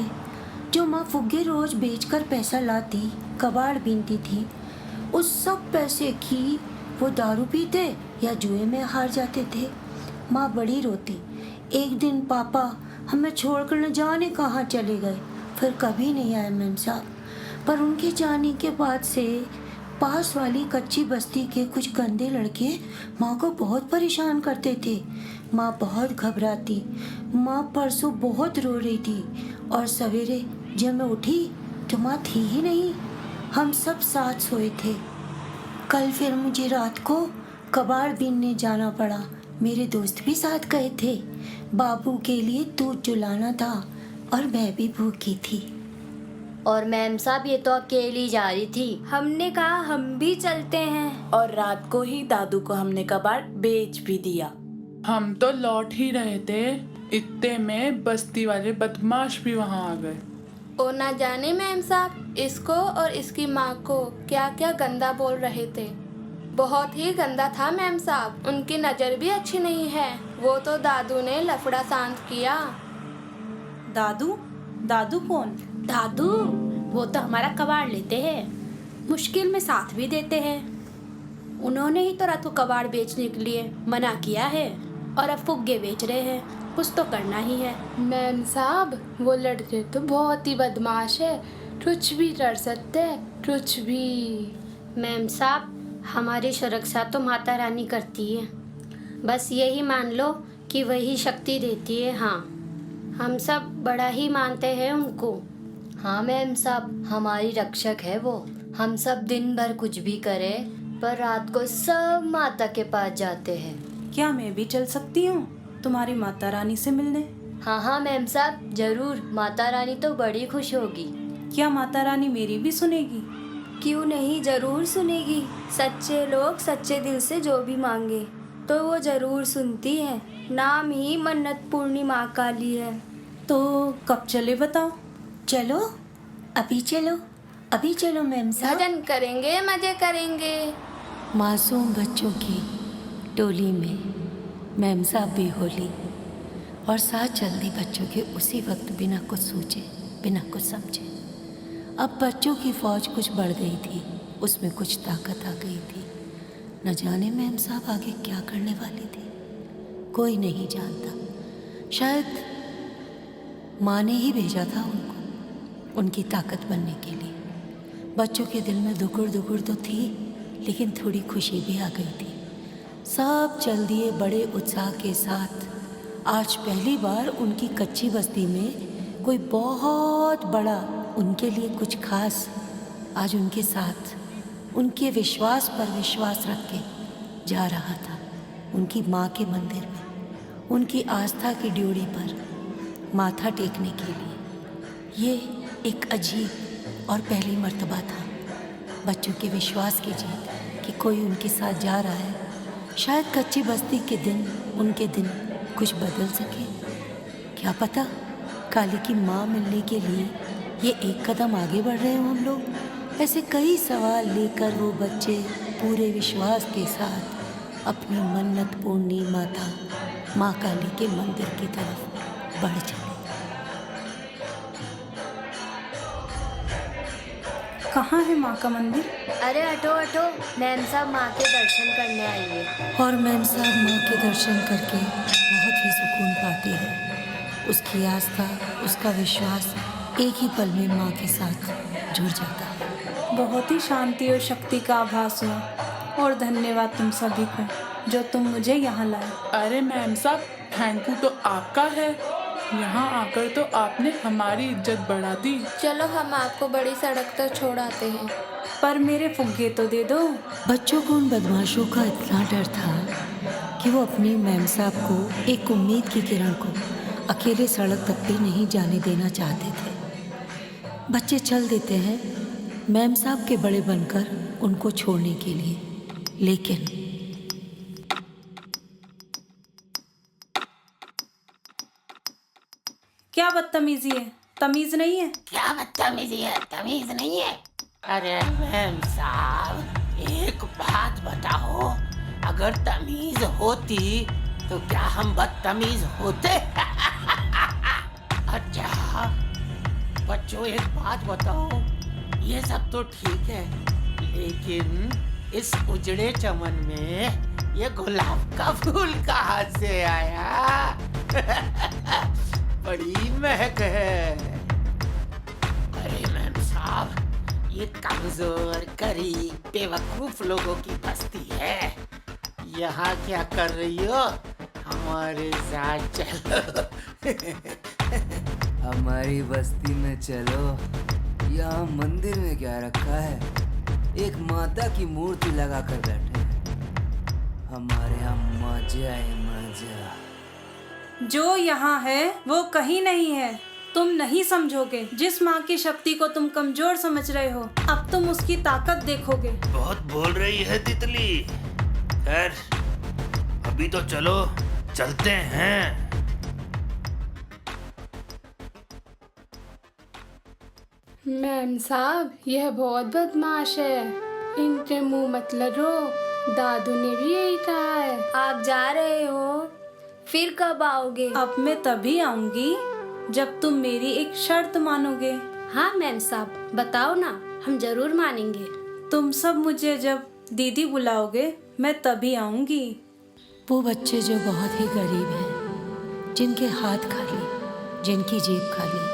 जो माँ फुग्गे रोज बेचकर पैसा लाती, कबाड़ बीनती थी, उस सब पैसे की वो दारू पीते या जुए में हार जाते थे। माँ बड़ी रोती। एक दिन पापा हमें छोड़कर न जाने कहाँ चले गए, फिर कभी नहीं आए मैम साहब। पर उनके जाने के बाद से पास वाली कच्ची बस्ती के कुछ गंदे लड़के माँ को बहुत परेशान करते थे। माँ बहुत घबराती। माँ परसों बहुत रो रही थी और सवेरे जब मैं उठी तो माँ थी ही नहीं। हम सब साथ सोए थे। कल फिर मुझे रात को कबाड़ बीनने जाना पड़ा। मेरे दोस्त भी साथ गए थे। बाबू के लिए दूध जुलाना था और मैं भी भूखी थी। और मैम साहब ये तो अकेली जा रही थी। हमने कहा हम भी चलते हैं, और रात को ही दादू को हमने कबाड़ बेच भी दिया। हम तो लौट ही रहे थे, इतने में बस्ती वाले बदमाश भी वहाँ आ गए। ओ ना जाने मैम साहब इसको और इसकी माँ को क्या क्या गंदा बोल रहे थे। बहुत ही गंदा था मैम साहब। उनकी नज़र भी अच्छी नहीं है। वो तो दादू ने लफड़ा शांत किया। दादू? दादू कौन? दादू वो तो हमारा कबाड़ लेते हैं, मुश्किल में साथ भी देते हैं। उन्होंने ही तो रात को कबाड़ बेचने के लिए मना किया है और अब फुग्गे बेच रहे हैं। कुछ तो करना ही है। मैम साहब वो लड़के तो बहुत ही बदमाश है, कुछ भी कर सकते हैं, कुछ भी। मैम साहब हमारी सुरक्षा तो माता रानी करती है, बस यही मान लो कि वही शक्ति देती है। हाँ हम सब बड़ा ही मानते हैं उनको। हाँ मैम साहब हमारी रक्षक है वो। हम सब दिन भर कुछ भी करें पर रात को सब माता के पास जाते हैं। क्या मैं भी चल सकती हूँ तुम्हारी माता रानी से मिलने? हाँ हाँ मैम साहब जरूर, माता रानी तो बड़ी खुश होगी। क्या माता रानी मेरी भी सुनेगी? क्यों नहीं, जरूर सुनेगी। सच्चे लोग सच्चे दिल से जो भी मांगे तो वो जरूर सुनती है। नाम ही मन्नत पूर्णी माँ काली है। तो कब चले बताओ? चलो अभी चलो, अभी चलो मैम साहब। भजन करेंगे, मजे करेंगे। मासूम बच्चों की टोली में मैम साहब भी होली और साथ चल दी बच्चों के उसी वक्त, बिना कुछ सोचे, बिना कुछ समझे। अब बच्चों की फौज कुछ बढ़ गई थी, उसमें कुछ ताकत आ गई थी। न जाने मैम साहब आगे क्या करने वाली थी, कोई नहीं जानता। शायद माँ ने ही भेजा था उनको उनकी ताकत बनने के लिए। बच्चों के दिल में दुकुड़ दुकुड़ तो थी, लेकिन थोड़ी खुशी भी आ गई थी। सब चल दिए बड़े उत्साह के साथ। आज पहली बार उनकी कच्ची बस्ती में कोई बहुत बड़ा, उनके लिए कुछ खास आज उनके साथ, उनके विश्वास पर विश्वास रख के जा रहा था। उनकी माँ के मंदिर में, उनकी आस्था की ड्योढ़ी पर माथा टेकने के लिए। ये एक अजीब और पहली मर्तबा था बच्चों के विश्वास की जीत कि कोई उनके साथ जा रहा है। शायद कच्ची बस्ती के दिन, उनके दिन कुछ बदल सके। क्या पता काली की माँ मिलने के लिए ये एक कदम आगे बढ़ रहे हो हम लोग, ऐसे कई सवाल लेकर वो बच्चे पूरे विश्वास के साथ अपनी मन्नत पूर्णी माता माँ काली के मंदिर की तरफ बढ़ चले। कहाँ है माँ का मंदिर? अरे हटो हटो, मैम साहब माँ के दर्शन करने आई है। और मैम साहब माँ के दर्शन करके बहुत ही सुकून पाती है। उसकी आस्था, उसका विश्वास एक ही पल में माँ के साथ जुड़ जाता है। बहुत ही शांति और शक्ति का आभास हुआ और धन्यवाद तुम सभी को जो तुम मुझे यहाँ लाए। अरे मैम साहब, थैंक यू तो आपका है। यहाँ आकर तो आपने हमारी इज्जत बढ़ा दी। चलो हम आपको बड़ी सड़क तक छोड़ आते हैं। पर मेरे फुग्गे तो दे दो। बच्चों को उन बदमाशों का इतना डर था कि वो अपनी मैम साहब को, एक उम्मीद की किरण को, अकेले सड़क तक भी नहीं जाने देना चाहते थे। बच्चे चल देते हैं मैम साहब के बड़े बनकर उनको छोड़ने के लिए, लेकिन क्या बदतमीजी है? तमीज नहीं है? क्या बदतमीजी है? तमीज नहीं है? अरे मैम साहब, एक बात बताओ, अगर तमीज होती तो क्या हम बदतमीज होते? अच्छा बच्चों, एक बात बताओ, ये सब तो ठीक है, लेकिन इस उजड़े चमन में ये गुलाब का फूल कहाँ से आया? बड़ी महक है। अरे मैम साहब, ये कमजोर, गरीब, बेवकूफ लोगों की बस्ती है। यहाँ क्या कर रही हो? हमारे साथ चलो। हमारी बस्ती में चलो। यहाँ मंदिर में क्या रखा है? एक माता की मूर्ति लगा कर बैठे हैं। हमारे यहाँ मजा है, मजा। जो यहाँ है वो कहीं नहीं है। तुम नहीं समझोगे। जिस माँ की शक्ति को तुम कमजोर समझ रहे हो, अब तुम उसकी ताकत देखोगे। बहुत बोल रही है तितली। खैर, अभी तो चलो, चलते हैं। मैम साहब, यह बहुत बदमाश है, इनके मुंह मत लड़ो। दादू ने भी यही कहा है। आप जा रहे हो, फिर कब आओगे? अब मैं तभी आऊंगी जब तुम मेरी एक शर्त मानोगे। हाँ मैम साहब, बताओ ना, हम जरूर मानेंगे। तुम सब मुझे जब दीदी बुलाओगे, मैं तभी आऊंगी। वो बच्चे जो बहुत ही गरीब हैं, जिनके हाथ खाली, जिनकी जेब खाली,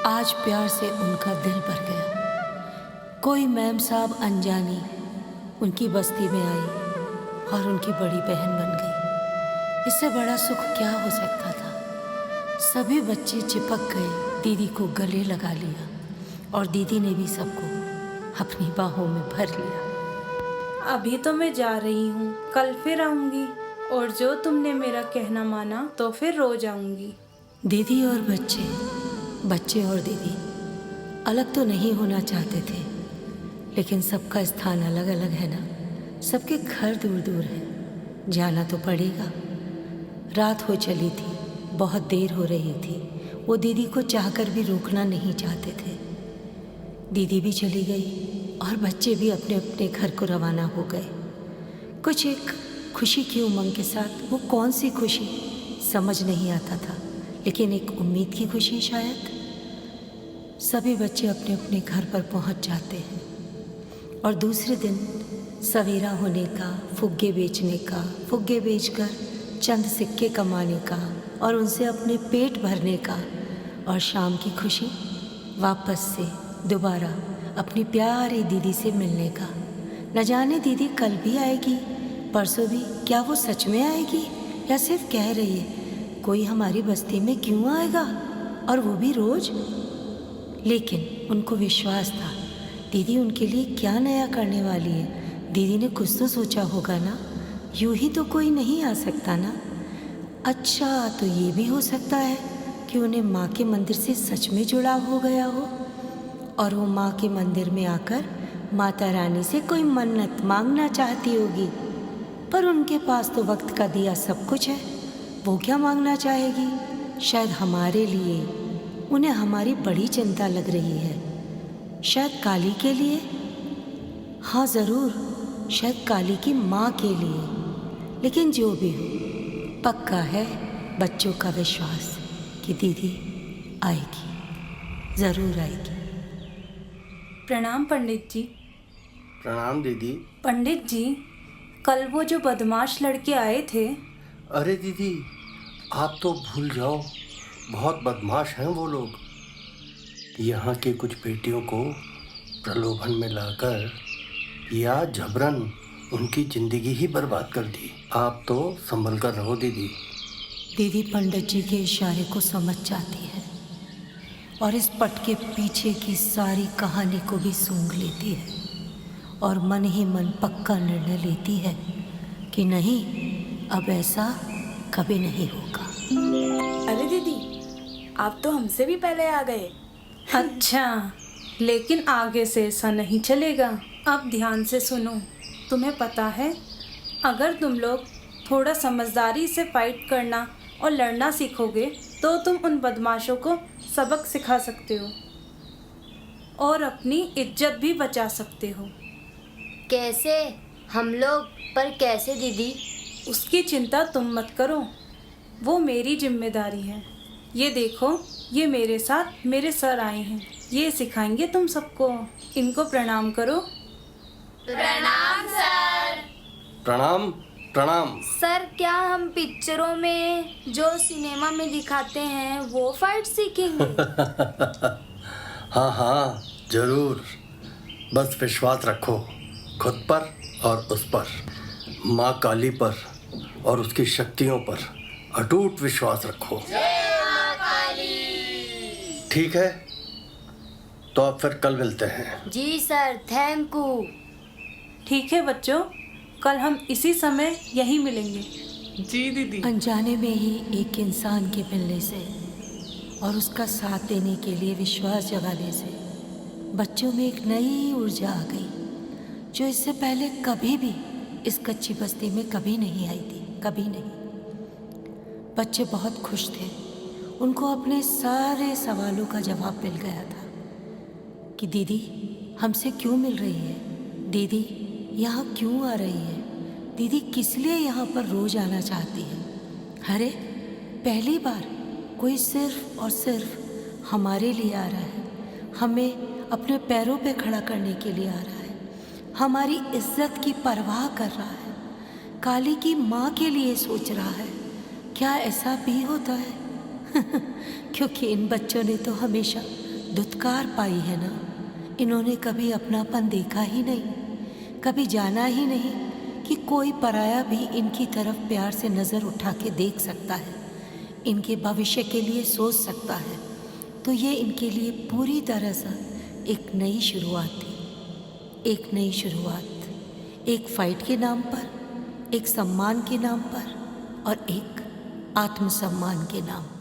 आज प्यार से उनका दिल भर गया। कोई मैम साहब अनजानी उनकी बस्ती में आई और उनकी बड़ी बहन बन गई। इससे बड़ा सुख क्या हो सकता था? सभी बच्चे चिपक गए, दीदी को गले लगा लिया और दीदी ने भी सबको अपनी बाहों में भर लिया। अभी तो मैं जा रही हूँ, कल फिर आऊंगी, और जो तुमने मेरा कहना माना तो फिर रोज आऊंगी। दीदी और बच्चे, बच्चे और दीदी अलग तो नहीं होना चाहते थे, लेकिन सबका स्थान अलग अलग है ना। सबके घर दूर दूर हैं, जाना तो पड़ेगा। रात हो चली थी, बहुत देर हो रही थी। वो दीदी को चाहकर भी रोकना नहीं चाहते थे। दीदी भी चली गई और बच्चे भी अपने अपने घर को रवाना हो गए। कुछ एक खुशी की उमंग के साथ। वो कौन सी खुशी समझ नहीं आता था, लेकिन एक उम्मीद की खुशी शायद। सभी बच्चे अपने अपने घर पर पहुंच जाते हैं और दूसरे दिन सवेरा होने का, फुग्गे बेचने का, फुग्गे बेचकर चंद सिक्के कमाने का और उनसे अपने पेट भरने का, और शाम की खुशी वापस से दोबारा अपनी प्यारी दीदी से मिलने का। न जाने दीदी कल भी आएगी, परसों भी। क्या वो सच में आएगी या सिर्फ कह रही है? कोई हमारी बस्ती में क्यों आएगा, और वो भी रोज? लेकिन उनको विश्वास था, दीदी उनके लिए क्या नया करने वाली है। दीदी ने कुछ तो सोचा होगा ना, यूं ही तो कोई नहीं आ सकता ना। अच्छा, तो ये भी हो सकता है कि उन्हें माँ के मंदिर से सच में जुड़ाव हो गया हो और वो माँ के मंदिर में आकर माता रानी से कोई मन्नत मांगना चाहती होगी। पर उनके पास तो वक्त का दिया सब कुछ है, वो क्या मांगना चाहेगी? शायद हमारे लिए उन्हें हमारी बड़ी चिंता लग रही है। शायद काली के लिए, हाँ ज़रूर, शायद काली की माँ के लिए। लेकिन जो भी हो, पक्का है बच्चों का विश्वास कि दीदी आएगी, ज़रूर आएगी। प्रणाम पंडित जी। प्रणाम दीदी। पंडित जी, कल वो जो बदमाश लड़के आए थे। अरे दीदी, आप तो भूल जाओ, बहुत बदमाश हैं वो लोग। यहाँ के कुछ बेटियों को प्रलोभन में लाकर या जबरन उनकी जिंदगी ही बर्बाद कर दी। आप तो संभल कर रहो दीदी। दीदी पंडित जी के इशारे को समझ जाती है और इस पट के पीछे की सारी कहानी को भी सूंघ लेती है और मन ही मन पक्का निर्णय लेती है कि नहीं, अब ऐसा कभी नहीं होगा। अरे दीदी, आप तो हमसे भी पहले आ गए। अच्छा, लेकिन आगे से ऐसा नहीं चलेगा। अब ध्यान से सुनो। तुम्हें पता है, अगर तुम लोग थोड़ा समझदारी से फाइट करना और लड़ना सीखोगे तो तुम उन बदमाशों को सबक सिखा सकते हो और अपनी इज्जत भी बचा सकते हो। कैसे? हम लोग? पर कैसे दीदी? उसकी चिंता तुम मत करो, वो मेरी जिम्मेदारी है। ये देखो, ये मेरे साथ मेरे सर आए हैं, ये सिखाएंगे तुम सबको। इनको प्रणाम करो। प्रणाम सर। प्रणाम प्रणाम। सर, क्या हम पिक्चरों में जो सिनेमा में दिखाते हैं वो फाइट सीखेंगे? हाँ हाँ जरूर, बस विश्वास रखो खुद पर और उस पर, माँ काली पर और उसकी शक्तियों पर अटूट विश्वास रखो। जय माँ काली। ठीक है, तो अब फिर कल मिलते हैं। जी सर, थैंक यू। ठीक है बच्चों, कल हम इसी समय यहीं मिलेंगे। जी दीदी। अनजाने में ही एक इंसान के मिलने से और उसका साथ देने के लिए विश्वास जगाने से बच्चों में एक नई ऊर्जा आ गई, जो इससे पहले कभी भी इस कच्ची बस्ती में कभी नहीं आई थी, कभी नहीं। बच्चे बहुत खुश थे, उनको अपने सारे सवालों का जवाब मिल गया था कि दीदी हमसे क्यों मिल रही है, दीदी यहाँ क्यों आ रही है, दीदी किस लिए यहाँ पर रोज आना चाहती है। अरे पहली बार कोई सिर्फ और सिर्फ हमारे लिए आ रहा है, हमें अपने पैरों पे खड़ा करने के लिए आ रहा है, हमारी इज्जत की परवाह कर रहा है, काली की माँ के लिए सोच रहा है। क्या ऐसा भी होता है? क्योंकि इन बच्चों ने तो हमेशा धुतकार पाई है ना, इन्होंने कभी अपनापन देखा ही नहीं, कभी जाना ही नहीं कि कोई पराया भी इनकी तरफ प्यार से नज़र उठा के देख सकता है, इनके भविष्य के लिए सोच सकता है। तो ये इनके लिए पूरी तरह से एक नई शुरुआत थी, एक नई शुरुआत, एक फाइट के नाम पर, एक सम्मान के नाम पर और एक आत्मसम्मान के नाम पर।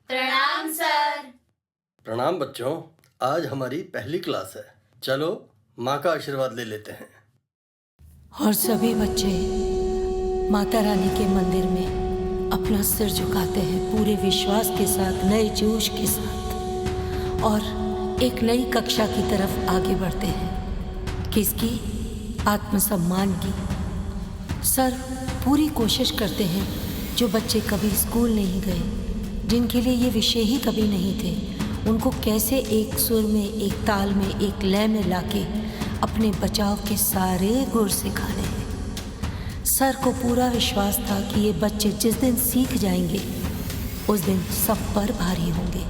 प्रणाम सर। प्रणाम बच्चों, आज हमारी पहली क्लास है, चलो माँ का आशीर्वाद ले लेते हैं। और सभी बच्चे माता रानी के मंदिर में अपना सिर झुकाते हैं पूरे विश्वास के साथ, नए जोश के साथ, और एक नई कक्षा की तरफ आगे बढ़ते हैं। किसकी? आत्मसम्मान की। सर पूरी कोशिश करते हैं, जो बच्चे कभी स्कूल नहीं गए, जिनके लिए ये विषय ही कभी नहीं थे, उनको कैसे एक सुर में, एक ताल में, एक लय में लाके अपने बचाव के सारे गुर सिखाने हैं। सर को पूरा विश्वास था कि ये बच्चे जिस दिन सीख जाएंगे उस दिन सब पर भारी होंगे।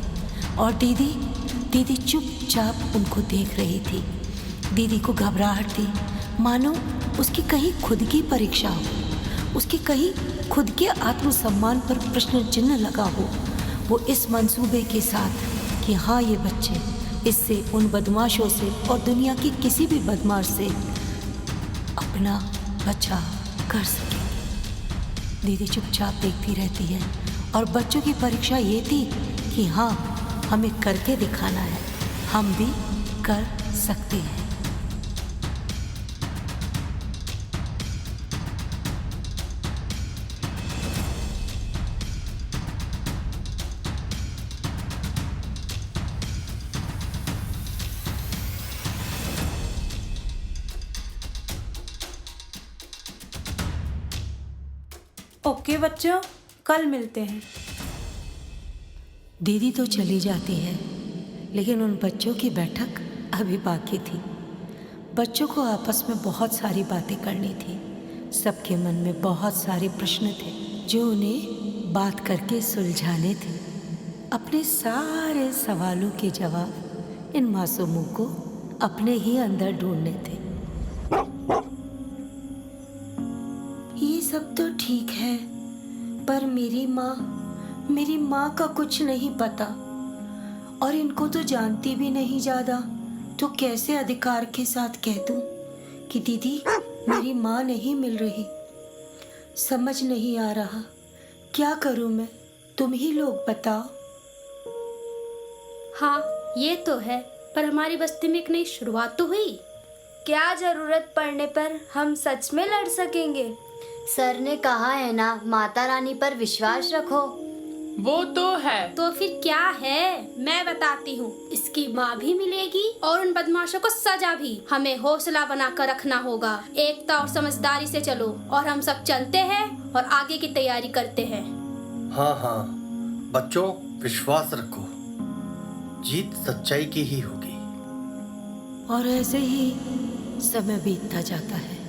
और दीदी चुपचाप उनको देख रही थी। दीदी को घबराहट थी, मानो उसकी कहीं खुद की परीक्षा हो, उसकी कहीं खुद के आत्मसम्मान पर प्रश्न चिन्ह लगा हो। वो इस मंसूबे के साथ कि हाँ, ये बच्चे इससे, उन बदमाशों से और दुनिया की किसी भी बदमाश से अपना बचाव कर सकेंगे। दीदी चुपचाप देखती रहती है और बच्चों की परीक्षा ये थी कि हाँ, हमें करके दिखाना है, हम भी कर सकते हैं। ओके बच्चों, कल मिलते हैं। दीदी तो चली जाती है, लेकिन उन बच्चों की बैठक अभी बाकी थी। बच्चों को आपस में बहुत सारी बातें करनी थी। सबके मन में बहुत सारे प्रश्न थे जो उन्हें बात करके सुलझाने थे। अपने सारे सवालों के जवाब इन मासूमों को अपने ही अंदर ढूंढने थे। ये सब तो ठीक है, पर मेरी माँ का कुछ नहीं पता, और इनको तो जानती भी नहीं ज़्यादा, तो कैसे अधिकार के साथ कह दूं कि दीदी मेरी माँ नहीं मिल रही। समझ नहीं आ रहा, क्या करूं मैं, तुम ही लोग बताओ। हाँ, ये तो है, पर हमारी बस्ती में एक नई शुरुआत तो हुई। क्या जरूरत पड़ने पर हम सच में लड़ सकेंगे। सर ने कहा है ना, माता रानी पर विश्वास रखो। वो तो है। तो फिर क्या है, मैं बताती हूँ। इसकी माँ भी मिलेगी और उन बदमाशों को सजा भी। हमें हौसला बनाकर रखना होगा, एकता और समझदारी से चलो, और हम सब चलते हैं और आगे की तैयारी करते हैं। हाँ हाँ बच्चों, विश्वास रखो, जीत सच्चाई की ही होगी। और ऐसे ही समय बीतता जाता है।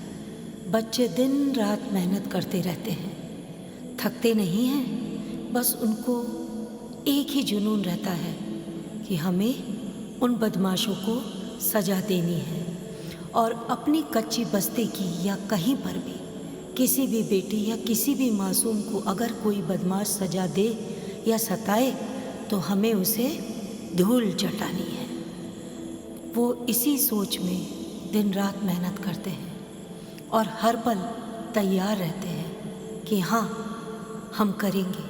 बच्चे दिन रात मेहनत करते रहते हैं, थकते नहीं हैं। बस उनको एक ही जुनून रहता है कि हमें उन बदमाशों को सजा देनी है, और अपनी कच्ची बस्ती की या कहीं पर भी किसी भी बेटी या किसी भी मासूम को अगर कोई बदमाश सजा दे या सताए तो हमें उसे धूल चटानी है। वो इसी सोच में दिन रात मेहनत करते हैं और हर पल तैयार रहते हैं कि हाँ, हम करेंगे,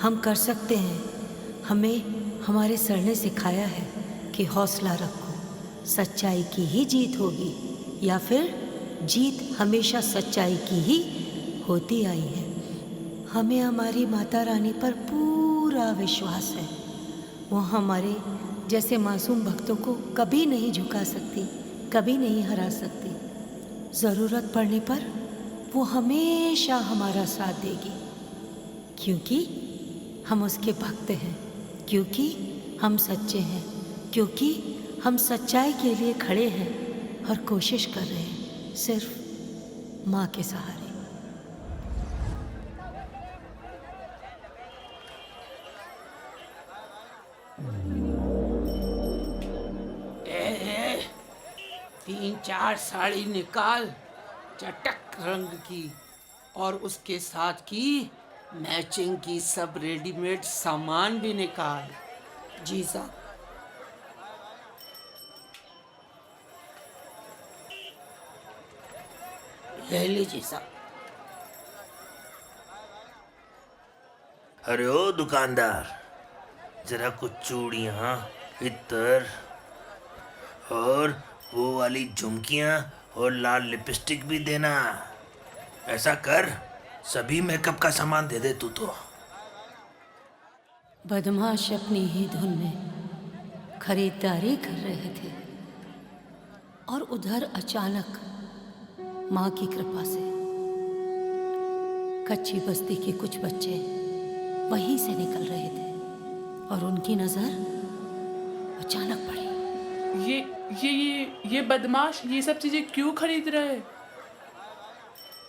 हम कर सकते हैं। हमें हमारे सर ने सिखाया है कि हौसला रखो, सच्चाई की ही जीत होगी, या फिर जीत हमेशा सच्चाई की ही होती आई है। हमें हमारी माता रानी पर पूरा विश्वास है। वो हमारे जैसे मासूम भक्तों को कभी नहीं झुका सकती, कभी नहीं हरा सकती। ज़रूरत पड़ने पर वो हमेशा हमारा साथ देगी, क्योंकि हम उसके भक्त हैं, क्योंकि हम सच्चे हैं, क्योंकि हम सच्चाई के लिए खड़े हैं और कोशिश कर रहे हैं सिर्फ माँ के सहारे। ए, 3-4 साड़ी निकाल, चटक रंग की, और उसके साथ की मैचिंग की सब रेडीमेड सामान भी निकाल। जी साहब। ले लीजिए साहब। अरे ओ दुकानदार, जरा कुछ चूड़ियाँ, इत्र और वो वाली झुमकियाँ और लाल लिपस्टिक भी देना। ऐसा कर, सभी मेकअप का सामान दे दे तू तो। बदमाश अपनी ही धुन में खरीदारी कर रहे थे, और उधर अचानक माँ की कृपा से कच्ची बस्ती के कुछ बच्चे वहीं से निकल रहे थे, और उनकी नज़र अचानक पड़ी। ये बदमाश ये सब चीजें क्यों खरीद रहे,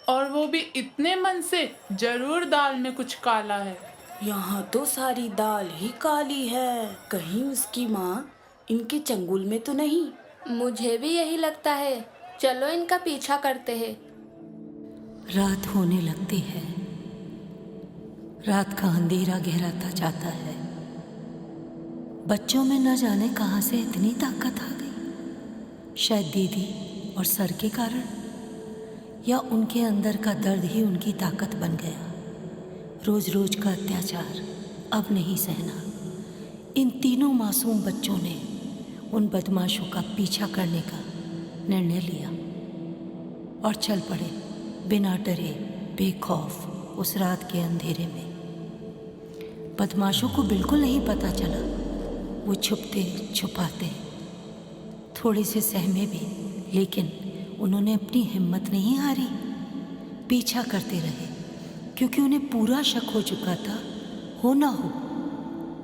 और वो भी इतने मन से? जरूर दाल में कुछ काला है। यहाँ तो सारी दाल ही काली है, कहीं उसकी माँ इनके चंगुल में तो नहीं। मुझे भी यही लगता है, चलो इनका पीछा करते हैं। रात होने लगती है, रात का अंधेरा गहराता जाता है। बच्चों में न जाने कहाँ से इतनी ताकत आ गई, शायद दीदी और सर के कारण, या उनके अंदर का दर्द ही उनकी ताकत बन गया। रोज रोज का अत्याचार अब नहीं सहना। इन तीनों मासूम बच्चों ने उन बदमाशों का पीछा करने का निर्णय लिया और चल पड़े बिना डरे बेखौफ उस रात के अंधेरे में। बदमाशों को बिल्कुल नहीं पता चला, वो छुपते छुपाते थोड़े से सहमे भी, लेकिन उन्होंने अपनी हिम्मत नहीं हारी, पीछा करते रहे, क्योंकि उन्हें पूरा शक हो चुका था, हो ना हो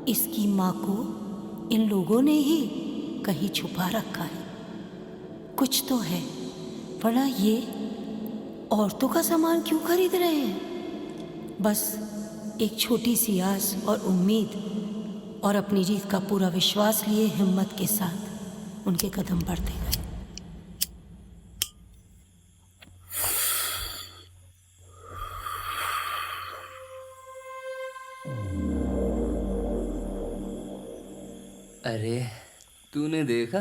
इसकी माँ को इन लोगों ने ही कहीं छुपा रखा है। कुछ तो है, वरना ये औरतों का सामान क्यों खरीद रहे हैं? बस एक छोटी सी आस और उम्मीद और अपनी जीत का पूरा विश्वास लिए हिम्मत के साथ उनके कदम बढ़ते गए। अरे तूने देखा,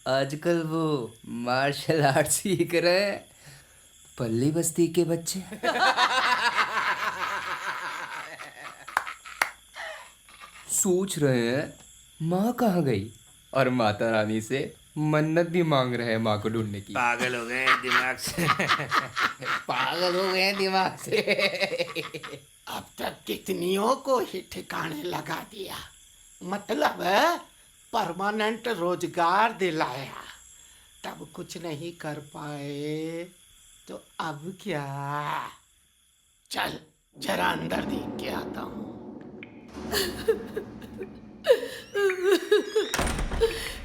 आजकल वो मार्शल आर्ट सीख रहे हैं पल्ली बस्ती के बच्चे। सोच रहे हैं माँ कहाँ गई, और माता रानी से मन्नत भी मांग रहे हैं माँ को ढूंढने की। पागल हो गए हैं दिमाग से। पागल हो गए हैं दिमाग से। अब तक कितनियों को ही ठिकाने लगा दिया, मतलब परमानेंट रोजगार दिलाया, तब कुछ नहीं कर पाए तो अब क्या? चल जरा अंदर देख के आता हूँ।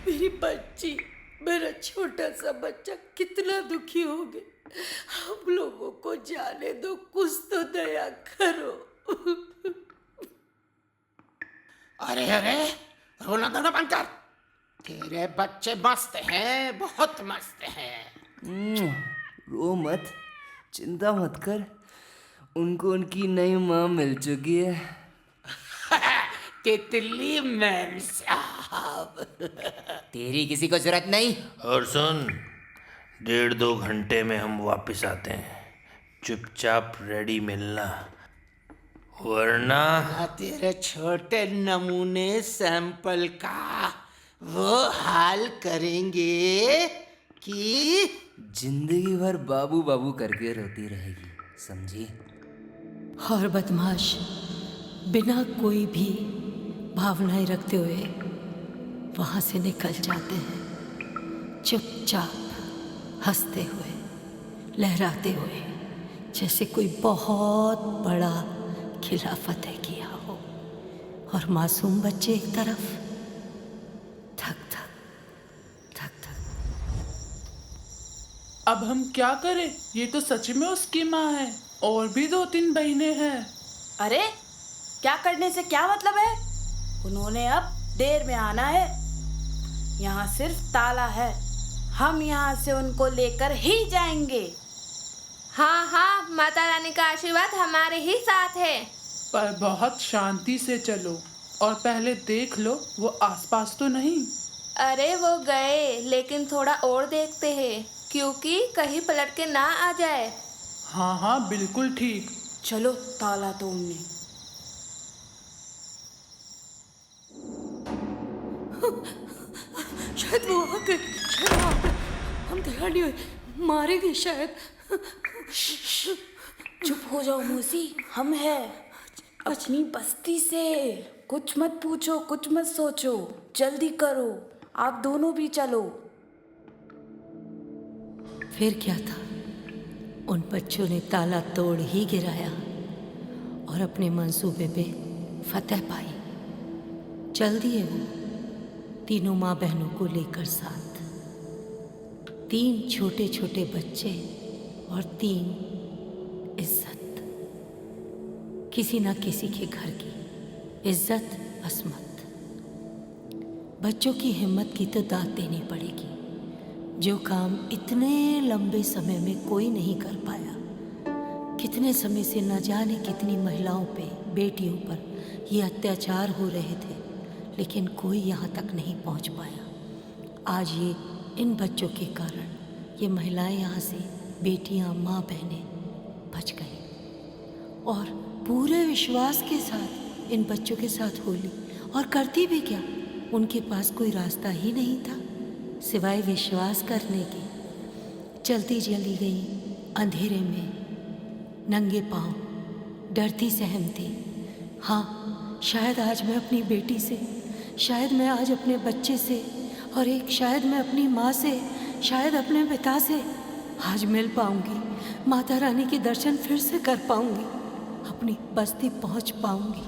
मेरी बच्ची, मेरा छोटा सा बच्चा कितना दुखी हो गया। हम लोगों को जाने दो, कुछ तो दया करो। अरे अरे, रोना धोना बंद कर। तेरे बच्चे मस्त हैं, बहुत मस्त हैं। रो मत, चिंता मत कर, उनको उनकी नई माँ मिल चुकी है। तितली मैम साहब। तेरी किसी को जरूरत नहीं। और सुन, 1.5-2 घंटे में हम वापस आते हैं, चुपचाप रेडी मिलना, वरना तेरे छोटे नमूने सैंपल का वो हाल करेंगे कि जिंदगी भर बाबू बाबू करके रोती रहेगी, समझी? और बदमाश बिना कोई भी भावनाएं रखते हुए वहाँ से निकल जाते हैं, चुपचाप हंसते हुए, लहराते हुए, जैसे कोई बहुत बड़ा किला फतेह किया हो, और मासूम बच्चे एक तरफ थक थक थक थक। अब हम क्या करें? ये तो सच में उसकी माँ है, और भी 2-3 बहनें हैं। अरे क्या करने से क्या मतलब है? उन्होंने अब देर में आना है। यहाँ सिर्फ ताला है, हम यहाँ से उनको लेकर ही जाएंगे। हाँ हाँ, माता रानी का आशीर्वाद हमारे ही साथ है। पर बहुत शांति से चलो, और पहले देख लो वो आसपास तो नहीं। अरे वो गए, लेकिन थोड़ा और देखते हैं, क्योंकि कहीं पलट के ना आ जाए। हाँ हाँ बिल्कुल ठीक। चलो ताला तोड़ने। शायद वो आ गए, शायद वो आ गए। हम तैयार नहीं हुए, मारेंगे शायद। चुप हो जाओ मौसी, हम हैं अपनी बस्ती से। कुछ मत पूछो, कुछ मत सोचो, जल्दी करो, आप दोनों भी चलो। फिर क्या था, उन बच्चों ने ताला तोड़ ही गिराया और अपने मंसूबे पे फतेह पाई। चल दिए वो तीनों माँ बहनों को लेकर साथ। 3 छोटे छोटे बच्चे और 3 इज्जत। किसी ना किसी के घर की इज्जत असमत। बच्चों की हिम्मत की तो दाद देनी पड़ेगी। जो काम इतने लंबे समय में कोई नहीं कर पाया, कितने समय से न जाने कितनी महिलाओं पे, बेटियों पर ये अत्याचार हो रहे थे, लेकिन कोई यहाँ तक नहीं पहुँच पाया। आज ये इन बच्चों के कारण ये महिलाएं यहाँ से, बेटियाँ, माँ बहनें बच गई, और पूरे विश्वास के साथ इन बच्चों के साथ होली। और करती भी क्या, उनके पास कोई रास्ता ही नहीं था सिवाय विश्वास करने के। चलती चली गई अंधेरे में, नंगे पाँव, डरती सहमती। हाँ, शायद आज मैं अपनी बेटी से, शायद मैं आज अपने बच्चे से, और एक शायद मैं अपनी माँ से, शायद अपने पिता से आज मिल पाऊंगी। माता रानी के दर्शन फिर से कर पाऊंगी। अब अपनी बस्ती पहुंच पाऊंगी।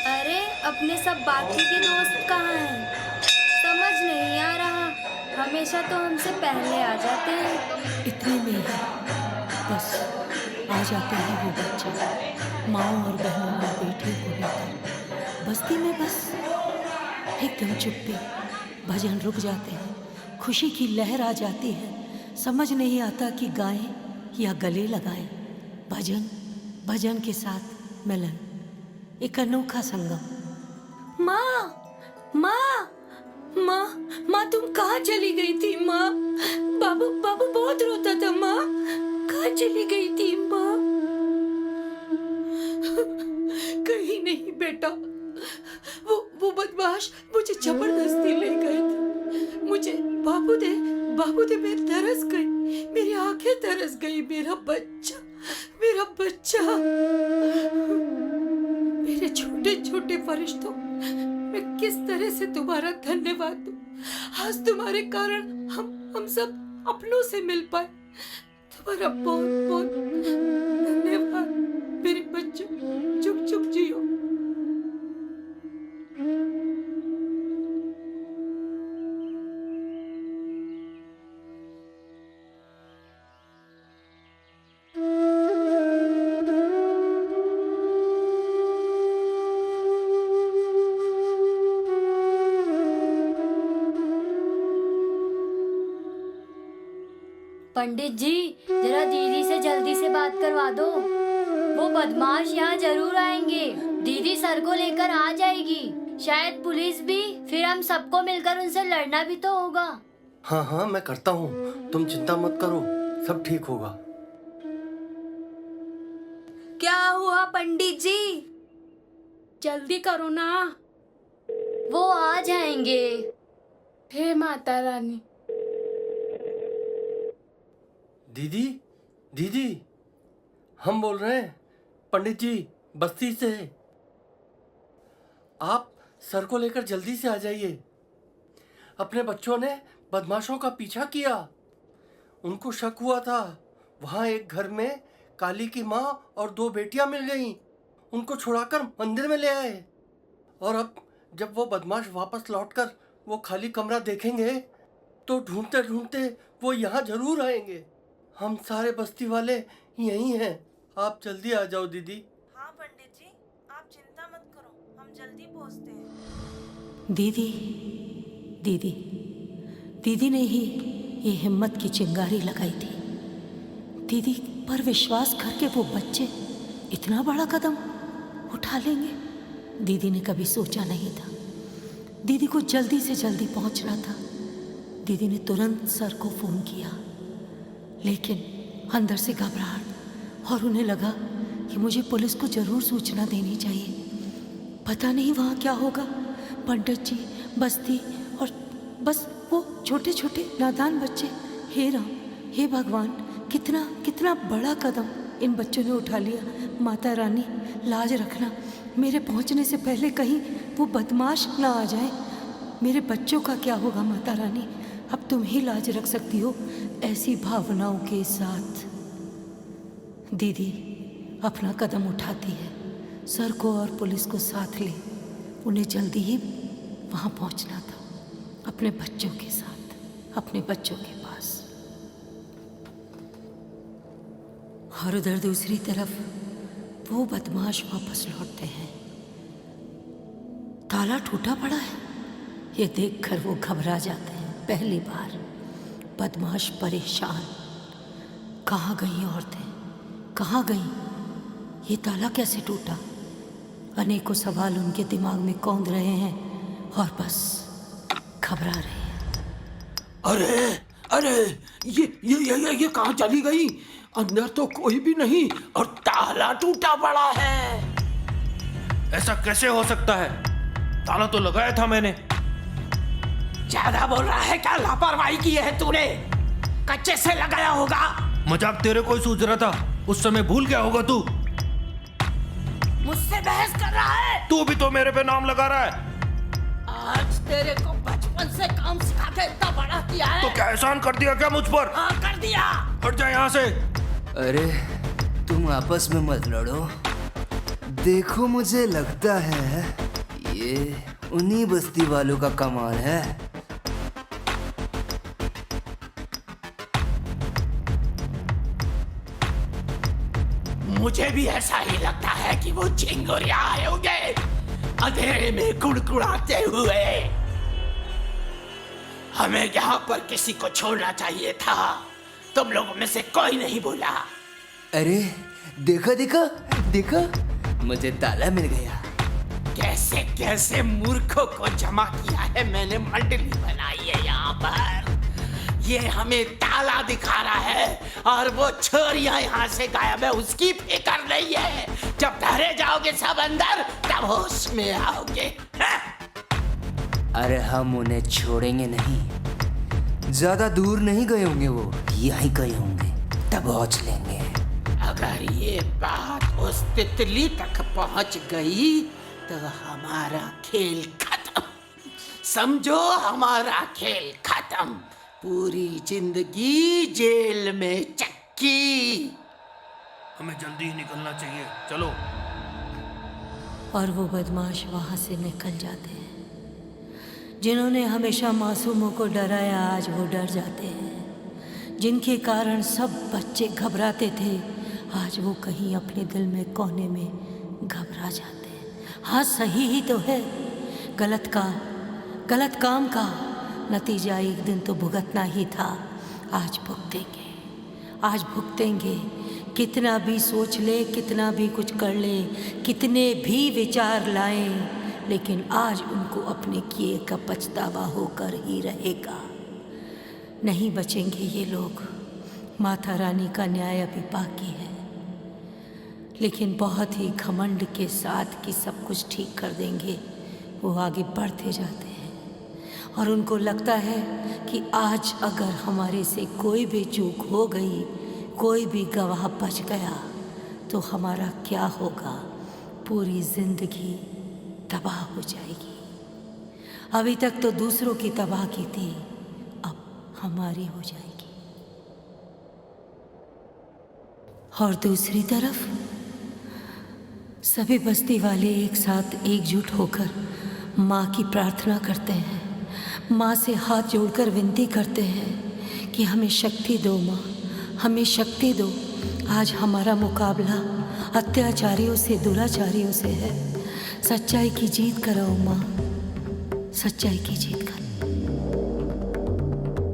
अरे अपने सब बाकी के दोस्त कहाँ हैं? समझ नहीं आ रहा, हमेशा तो हमसे पहले आ जाते हैं। इतने में ही बस आ जाते हैं वो बच्चे माँ और बहनों और बेटियों को लेकर। बस्ती में बस एकदम चुप्पी, भजन रुक जाते हैं, खुशी की लहर आ जाती है। समझ नहीं आता कि गाएं या गले लगाएं। भजन भजन के साथ मिलन, एक अनोखा संगम। माँ माँ माँ माँ, तुम कहाँ चली गई थी माँ? बाबू बाबू बहुत रोता था माँ, कहाँ चली गई थी माँ? कहीं नहीं बेटा, वो बदमाश मुझे जबरदस्ती ले गए थे। मुझे बाबू दे मैं तरस गई, मेरी आंखें तरस गई। मेरा बच्चा, मेरे छोटे छोटे फरिश्तों, मैं किस तरह से तुम्हारा धन्यवाद दूं? आज तुम्हारे कारण हम सब अपनों से मिल पाए। तुम्हारा बहुत बहुत धन्यवाद मेरे बच्चों। चुप चुप जियो। पंडित जी, जरा दीदी से जल्दी से बात करवा दो। वो बदमाश यहाँ जरूर आएंगे। दीदी सर को लेकर आ जाएगी, शायद पुलिस भी। फिर हम सबको मिलकर उनसे लड़ना भी तो होगा। हाँ हाँ, मैं करता हूँ, तुम चिंता मत करो, सब ठीक होगा। क्या हुआ पंडित जी? जल्दी करो ना। वो आ जाएंगे। हे माता रानी। दीदी दीदी, हम बोल रहे हैं पंडित जी, बस्ती से। आप सर को लेकर जल्दी से आ जाइए। अपने बच्चों ने बदमाशों का पीछा किया। उनको शक हुआ था, वहाँ एक घर में काली की माँ और 2 बेटियां मिल गईं। उनको छुड़ाकर मंदिर में ले आए। और अब जब वो बदमाश वापस लौटकर वो खाली कमरा देखेंगे तो ढूंढते ढूंढते वो यहाँ जरूर आएंगे। हम सारे बस्ती वाले यहीं हैं, आप जल्दी आ जाओ दीदी। हाँ पंडित जी, आप चिंता मत करो, हम जल्दी पहुंचते हैं। दीदी ने ही ये हिम्मत की चिंगारी लगाई थी। दीदी पर विश्वास करके वो बच्चे इतना बड़ा कदम उठा लेंगे, दीदी ने कभी सोचा नहीं था। दीदी को जल्दी से जल्दी पहुंचना था। दीदी ने तुरंत सर को फोन किया, लेकिन अंदर से घबराहट, और उन्हें लगा कि मुझे पुलिस को जरूर सूचना देनी चाहिए। पता नहीं वहाँ क्या होगा। पंडित जी, बस्ती और बस वो छोटे छोटे नादान बच्चे। हे राम, हे भगवान, कितना कितना बड़ा कदम इन बच्चों ने उठा लिया। माता रानी, लाज रखना, मेरे पहुँचने से पहले कहीं वो बदमाश ना आ जाए। मेरे बच्चों का क्या होगा माता रानी? अब तुम ही लाज रख सकती हो। ऐसी भावनाओं के साथ दीदी अपना कदम उठाती है। सर को और पुलिस को साथ ले उन्हें जल्दी ही वहाँ पहुँचना था, अपने बच्चों के साथ, अपने बच्चों के पास। और उधर दूसरी तरफ वो बदमाश वापस लौटते हैं। ताला टूटा पड़ा है, ये देखकर वो घबरा जाते हैं। पहली बार बदमाश परेशान। कहाँ गई औरतें, कहाँ गई? ये ताला कैसे टूटा? अनेकों सवाल उनके दिमाग में कौंध रहे हैं और बस घबरा रहे हैं। अरे अरे, ये कहाँ चली गई? अंदर तो कोई भी नहीं और ताला टूटा पड़ा है। ऐसा कैसे हो सकता है? ताला तो लगाया था मैंने। ज्यादा बोल रहा है क्या? लापरवाही की है तूने, कच्चे से लगाया होगा। मजाक तेरे को ही सूझ रहा था, उस समय भूल गया होगा तू। मुझसे बहस कर रहा है? तू भी तो मेरे पे नाम लगा रहा है। आज तेरे को बचपन से काम सिखा के इतना बड़ा किया है। तो क्या एहसान कर दिया क्या मुझ पर? हाँ कर दिया। हट जा यहाँ से। अरे तुम आपस में मत लड़ो। देखो मुझे लगता है ये उन्हीं बस्ती वालों का कमाल है। मुझे भी ऐसा ही लगता है कि वो चिंगुरिया आए होंगे अंधेरे में कुड़कुड़ाते हुए। हमें यहाँ पर किसी को छोड़ना चाहिए था, तुम लोगों में से कोई नहीं बोला। अरे देखा देखा देखा, मुझे ताला मिल गया। कैसे कैसे मूर्खों को जमा किया है मैंने, मंडली बनाई है यहाँ पर। ये हमें ताला दिखा रहा है और वो छोरियां यहाँ से गायब है, उसकी फिक्र नहीं है। जब धरे जाओगे सब अंदर तब होश में आओगे। अरे हम उन्हें छोड़ेंगे नहीं, ज्यादा दूर नहीं गए होंगे, वो यहीं गए होंगे, तब पहुंच लेंगे। अगर ये बात उस तितली तक पहुंच गई तो हमारा खेल खत्म, समझो हमारा खेल खत्म। पूरी जिंदगी जेल में चक्की। हमें जल्दी ही निकलना चाहिए, चलो। और वो बदमाश वहाँ से निकल जाते हैं। जिन्होंने हमेशा मासूमों को डराया आज वो डर जाते हैं। जिनके कारण सब बच्चे घबराते थे आज वो कहीं अपने दिल में कोने में घबरा जाते हैं। हाँ सही ही तो है, गलत काम का नतीजा एक दिन तो भुगतना ही था। आज भुगतेंगे। कितना भी सोच ले, कितना भी कुछ कर ले, कितने भी विचार लाएं, लेकिन आज उनको अपने किए का पछतावा होकर ही रहेगा। नहीं बचेंगे ये लोग। माता रानी का न्याय अभी बाकी है, लेकिन बहुत ही घमंड के साथ कि सब कुछ ठीक कर देंगे वो आगे बढ़ते जाते हैं। और उनको लगता है कि आज अगर हमारे से कोई भी चूक हो गई, कोई भी गवाह बच गया तो हमारा क्या होगा, पूरी जिंदगी तबाह हो जाएगी। अभी तक तो दूसरों की तबाह की थी, अब हमारी हो जाएगी। और दूसरी तरफ सभी बस्ती वाले एक साथ एकजुट होकर माँ की प्रार्थना करते हैं। माँ से हाथ जोड़कर विनती करते हैं कि हमें शक्ति दो माँ, हमें शक्ति दो। आज हमारा मुकाबला अत्याचारियों से, दुराचारियों से है। सच्चाई की जीत कराओ माँ, सच्चाई की जीत करो।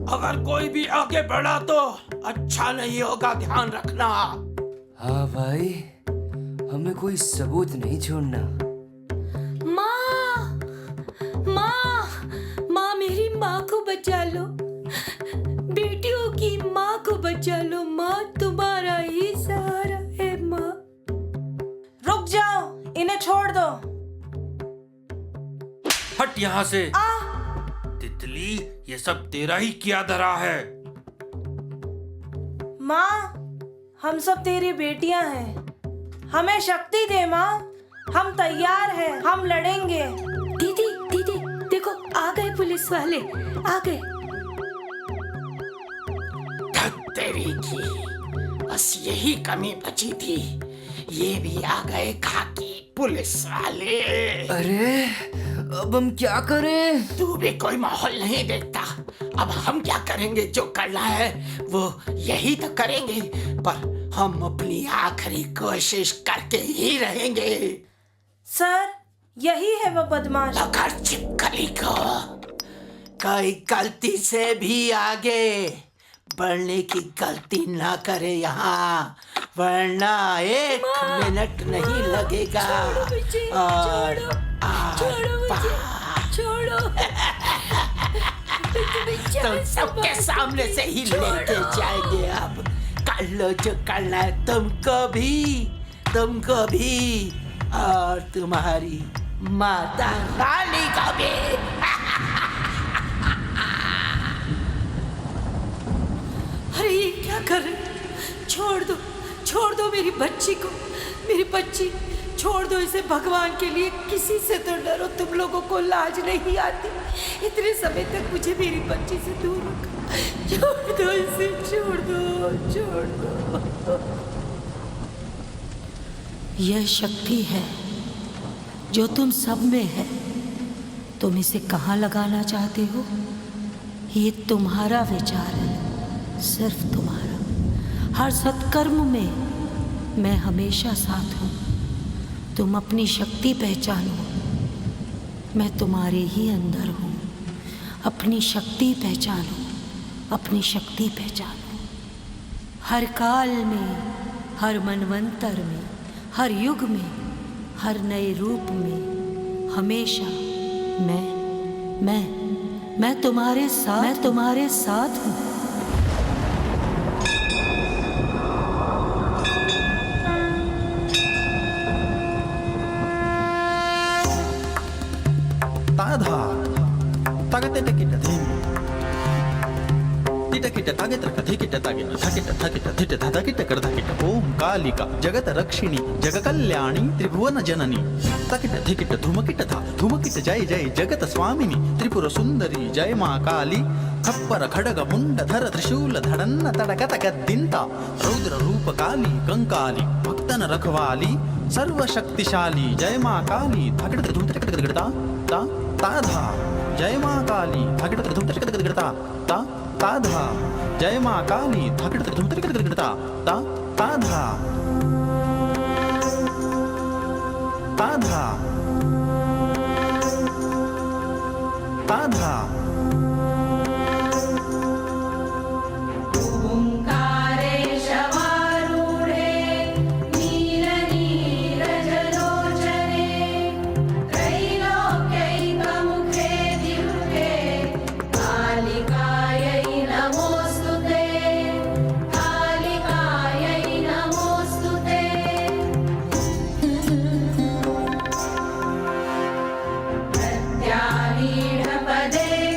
अगर कोई भी आगे बढ़ा तो अच्छा नहीं होगा, ध्यान रखना। हाँ भाई, हमें कोई सबूत नहीं छोड़ना। मेरी माँ को बचा लो, बेटियों की माँ को बचा लो। माँ तुम्हारा ही सहारा है माँ। रुक जाओ, इन्हें छोड़ दो। हट यहाँ से। तितली, ये सब तेरा ही किया धरा है। माँ, हम सब तेरी बेटियां हैं, हमें शक्ति दे माँ। हम तैयार हैं, हम लड़ेंगे। दीदी देखो, आ गए पुलिस वाले, आ गए। तेरी की बस यही कमी बची थी, ये भी आ गए खाकी पुलिस वाले। अरे अब हम क्या करें? तू भी कोई माहौल नहीं देखता। अब हम क्या करेंगे? जो करना है वो यही तो करेंगे, पर हम अपनी आखिरी कोशिश करके ही रहेंगे। सर, यही है वो बदमाश। पकड़ छिपकली को। कोई गलती से भी आगे बढ़ने की गलती ना करे यहाँ, वरना 1 मिनट नहीं लगेगा। और तो सबके सामने से ही लेके जाएंगे। अब कर लो जो करना है, तुमको भी और तुम्हारी माता रानी का भी। अरे ये क्या कर रहे? छोड़ दो मेरी बच्ची को, मेरी बच्ची छोड़ दो इसे। भगवान के लिए किसी से तो डरो, तुम लोगों को लाज नहीं आती। इतने समय तक मुझे मेरी बच्ची से दूर रखा। छोड़ दो इसे, छोड़ दो। यह शक्ति है जो तुम सब में है। तुम इसे कहाँ लगाना चाहते हो, ये तुम्हारा विचार है, सिर्फ तुम्हारा। हर सत्कर्म में मैं हमेशा साथ हूँ। तुम अपनी शक्ति पहचानो, मैं तुम्हारे ही अंदर हूँ। अपनी शक्ति पहचानो, अपनी शक्ति पहचानो। हर काल में, हर मनवंतर में, हर युग में, हर नए रूप में हमेशा मैं तुम्हारे साथ हूँ। ताधा तागते टिकिट धीम टिटकिट तागे त्रकधिकिट तागे थकिट थकिट थिट धकिट करधकिट ओम कालिका जगत रक्षिणी जग कल्याणी त्रिभुवन जननी तकिट धिकिट धूमकिट था धूमकिट जय जय जगत स्वामिनी त्रिपुर सुंदरी जय मां काली खप्पर खड़ग मुंड धर त्रिशूल धड़न्न तड़कत गद्दिंता रौद्र रूप काली कंकाली भक्तन रखवाली सर्वशक्तिशाली जय मां काली थकिट धूम तकिट गड़गड़ता ता ताधा जय मां काली थकिट धूम तकिट गड़गड़ता ता ताधा जय मां काली थकिट धूम तकिट गड़गड़ता ता ताधा ताधा ताधा पदे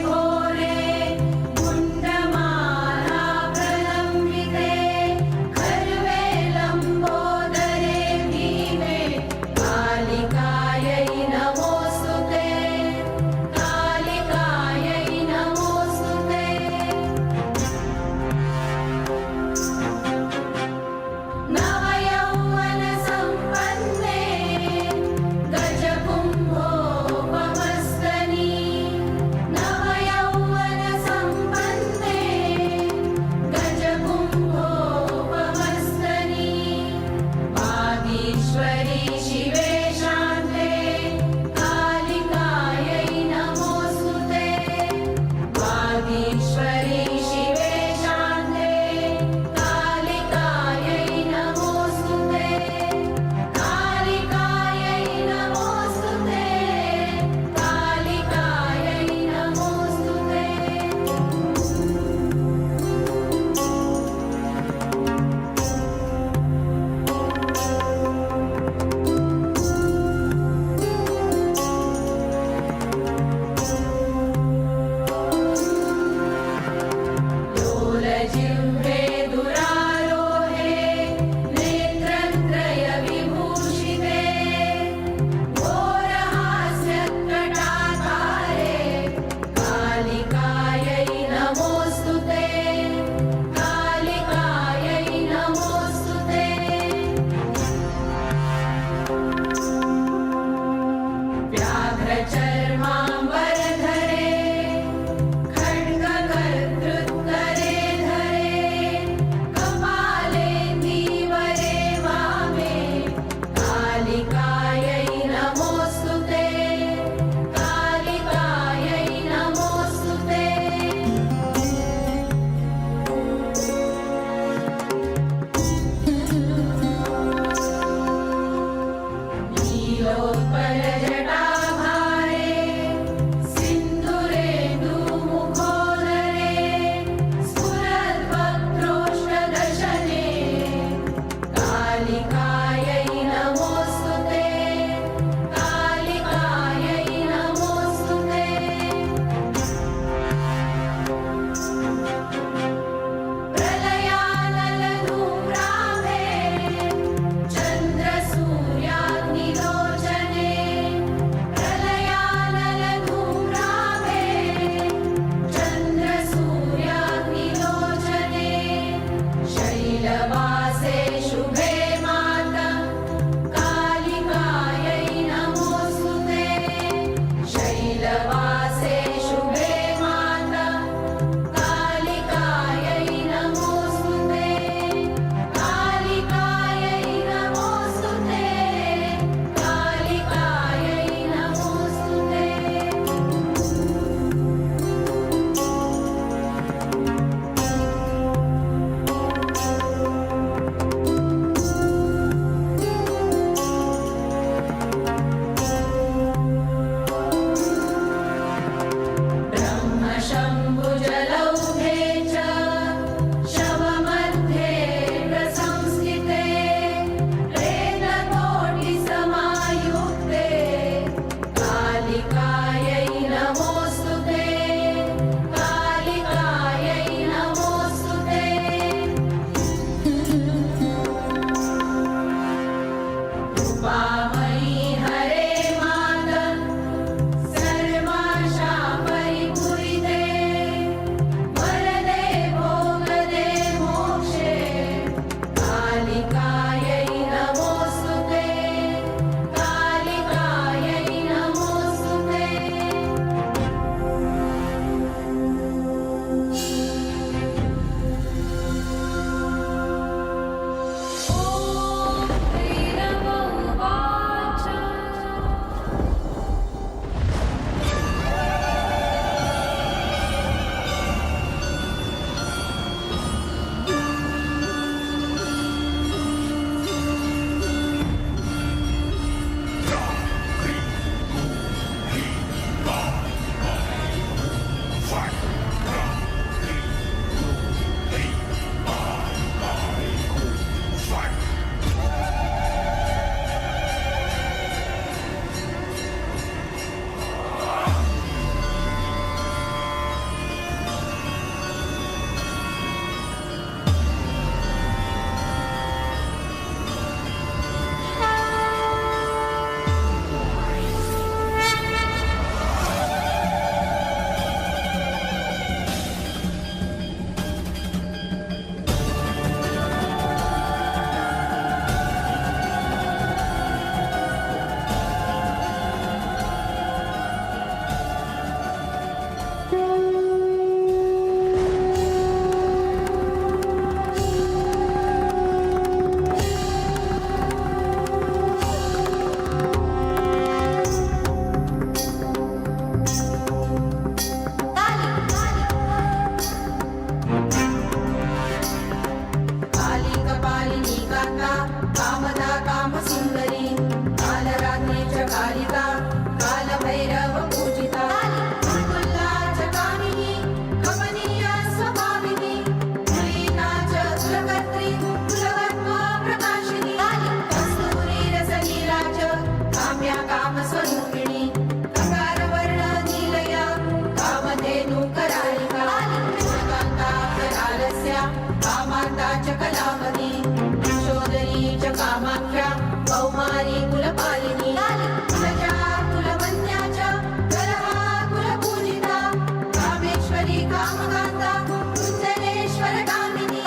कामकान्ता कुञ्जनेश्वरगामिनी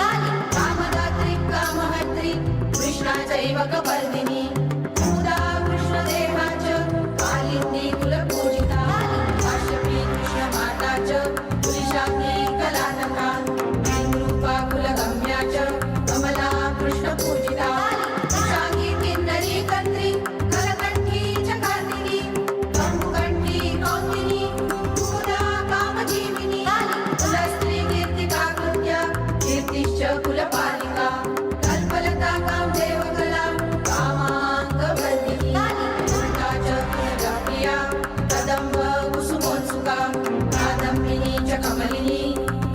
कामदात्री कामहर्त्री कृष्णा चैव कपर्दिनी मुदा कृष्णदेहा च कालिन्दी कुलपूजिता काश्यपी कृष्णमाता च कुलिशाग्नी कलातका रूपा कुलगम्या च कमला कृष्णपूजिता शांगी किन्नरी कत्री कलकण्ठी च कार्तिनी कम्बुकण्ठी कौन्दिनी मुदा कामजीविनी कुलस्त्री कीर्तिका कृत्या कीर्तिश्च कुलपालिका कल्पलता कामदेवकला कामाङ्गवर्धिनी दुर्गा च कुलप्रिया कदम्ब कुसुमोत्सुका कादम्बिनी च कमलिनी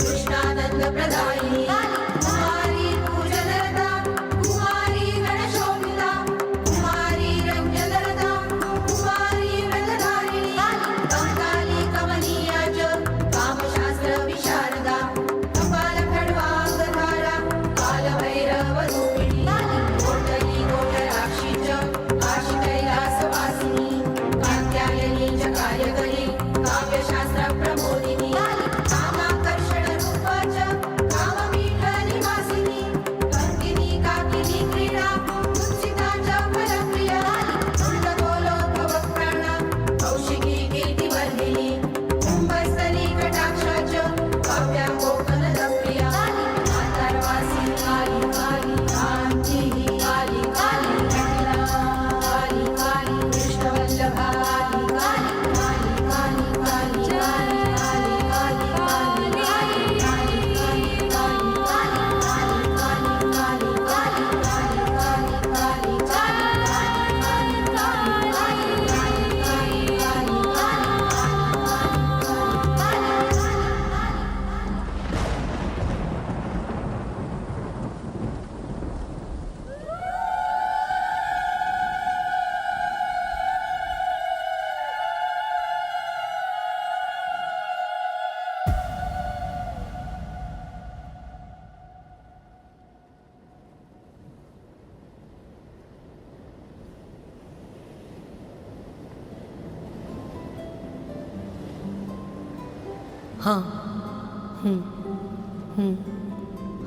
कृष्णानन्दप्रदायिनी कुमारी पूजनरता कुमारी गणशोभिता कुमारी रञ्जनरता कुमारी व्रतधारिणी कंकाली कमनीया च कामशास्त्रविशारदा कपालखड्वाङ्गधारा कालभैरवरूपिणी कोटली कोटराक्षी च काशीकैलासवासिनी कात्यायनी च कार्यकरी काव्यशास्त्रप्रमोदिनी कामाकर्षणरूपा च कामपीठनिवासिनी कङ्किनी काकिनी क्रीडा उत्सिता च फलप्रिया दुर्गतोलोद्भवप्राणा कौशिकी कीर्तिवर्धिनी कुम्भस्थली कटाक्षा च काव्या कोकनदप्रिया आन्तर्वासिनी काली काली काञ्ची काली काली जटिला काली काली कृष्णवल्लभा काली काली काली काली काली काली काली काली काली हाँ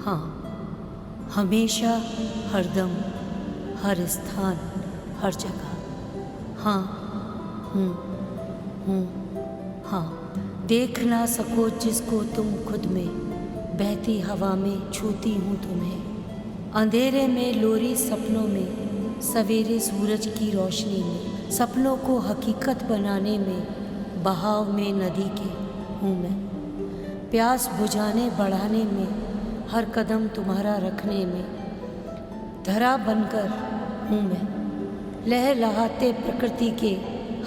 हाँ, हमेशा, हरदम, हर स्थान, हर जगह। हाँ हाँ, देख ना सको जिसको तुम खुद में, बहती हवा में छूती हूँ तुम्हें। अंधेरे में लोरी सपनों में, सवेरे सूरज की रोशनी में, सपनों को हकीकत बनाने में, बहाव में नदी के हूँ मैं। प्यास बुझाने बढ़ाने में, हर कदम तुम्हारा रखने में, धरा बनकर हूँ मैं। लहलहाते प्रकृति के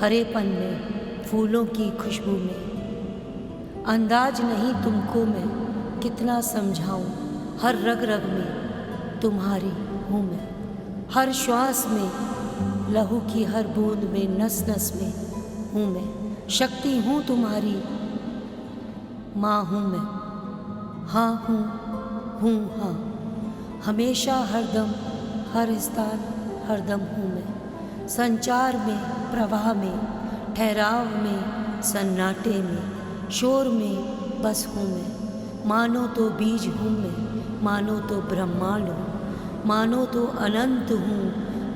हरेपन में, फूलों की खुशबू में। अंदाज नहीं तुमको मैं कितना समझाऊं, हर रग रग में तुम्हारी हूँ मैं। हर श्वास में, लहू की हर बूंद में, नस नस में हूँ मैं। शक्ति हूँ तुम्हारी, माँ हूँ मैं। हाँ हूँ हाँ, हमेशा, हरदम, हर स्थान, हरदम हूँ मैं। संचार में, प्रवाह में, ठहराव में, सन्नाटे में, शोर में बस हूँ मैं। मानो तो बीज हूँ मैं, मानो तो ब्रह्मांड हूँ, मानो तो अनंत हूँ,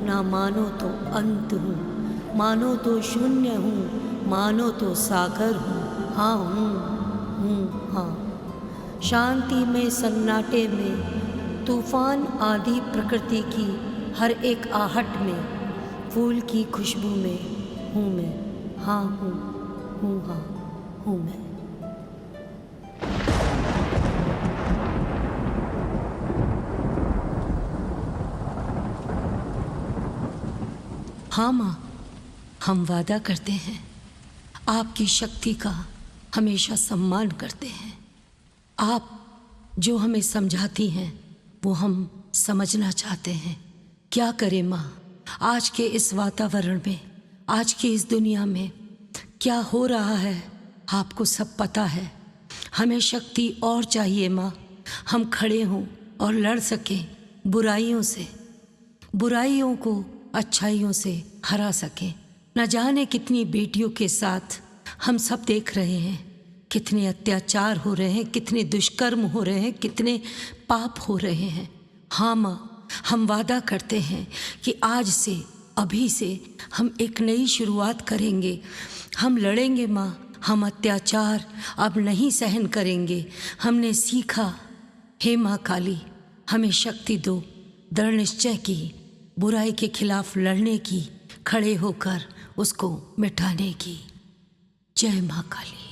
ना मानो तो अंत हूँ, मानो तो शून्य हूँ, मानो तो सागर हूँ। हाँ हूँ हाँ, शांति में, सन्नाटे में, तूफान आदि प्रकृति की हर एक आहट में, फूल की खुशबू में हूँ मैं। हाँ हाँ हूँ मैं। हाँ माँ, हम वादा करते हैं आपकी शक्ति का हमेशा सम्मान करते हैं। आप जो हमें समझाती हैं वो हम समझना चाहते हैं। क्या करें माँ, आज के इस वातावरण में, आज की इस दुनिया में क्या हो रहा है आपको सब पता है। हमें शक्ति और चाहिए माँ, हम खड़े हों और लड़ सकें बुराइयों से, बुराइयों को अच्छाइयों से हरा सकें। न जाने कितनी बेटियों के साथ हम सब देख रहे हैं कितने अत्याचार हो रहे हैं, कितने दुष्कर्म हो रहे हैं, कितने पाप हो रहे हैं। हाँ माँ, हम वादा करते हैं कि आज से, अभी से हम एक नई शुरुआत करेंगे। हम लड़ेंगे माँ, हम अत्याचार अब नहीं सहन करेंगे। हमने सीखा। हे माँ काली, हमें शक्ति दो, दृढ़ निश्चय की, बुराई के खिलाफ लड़ने की, खड़े होकर उसको मिटाने की। जय माँ काली।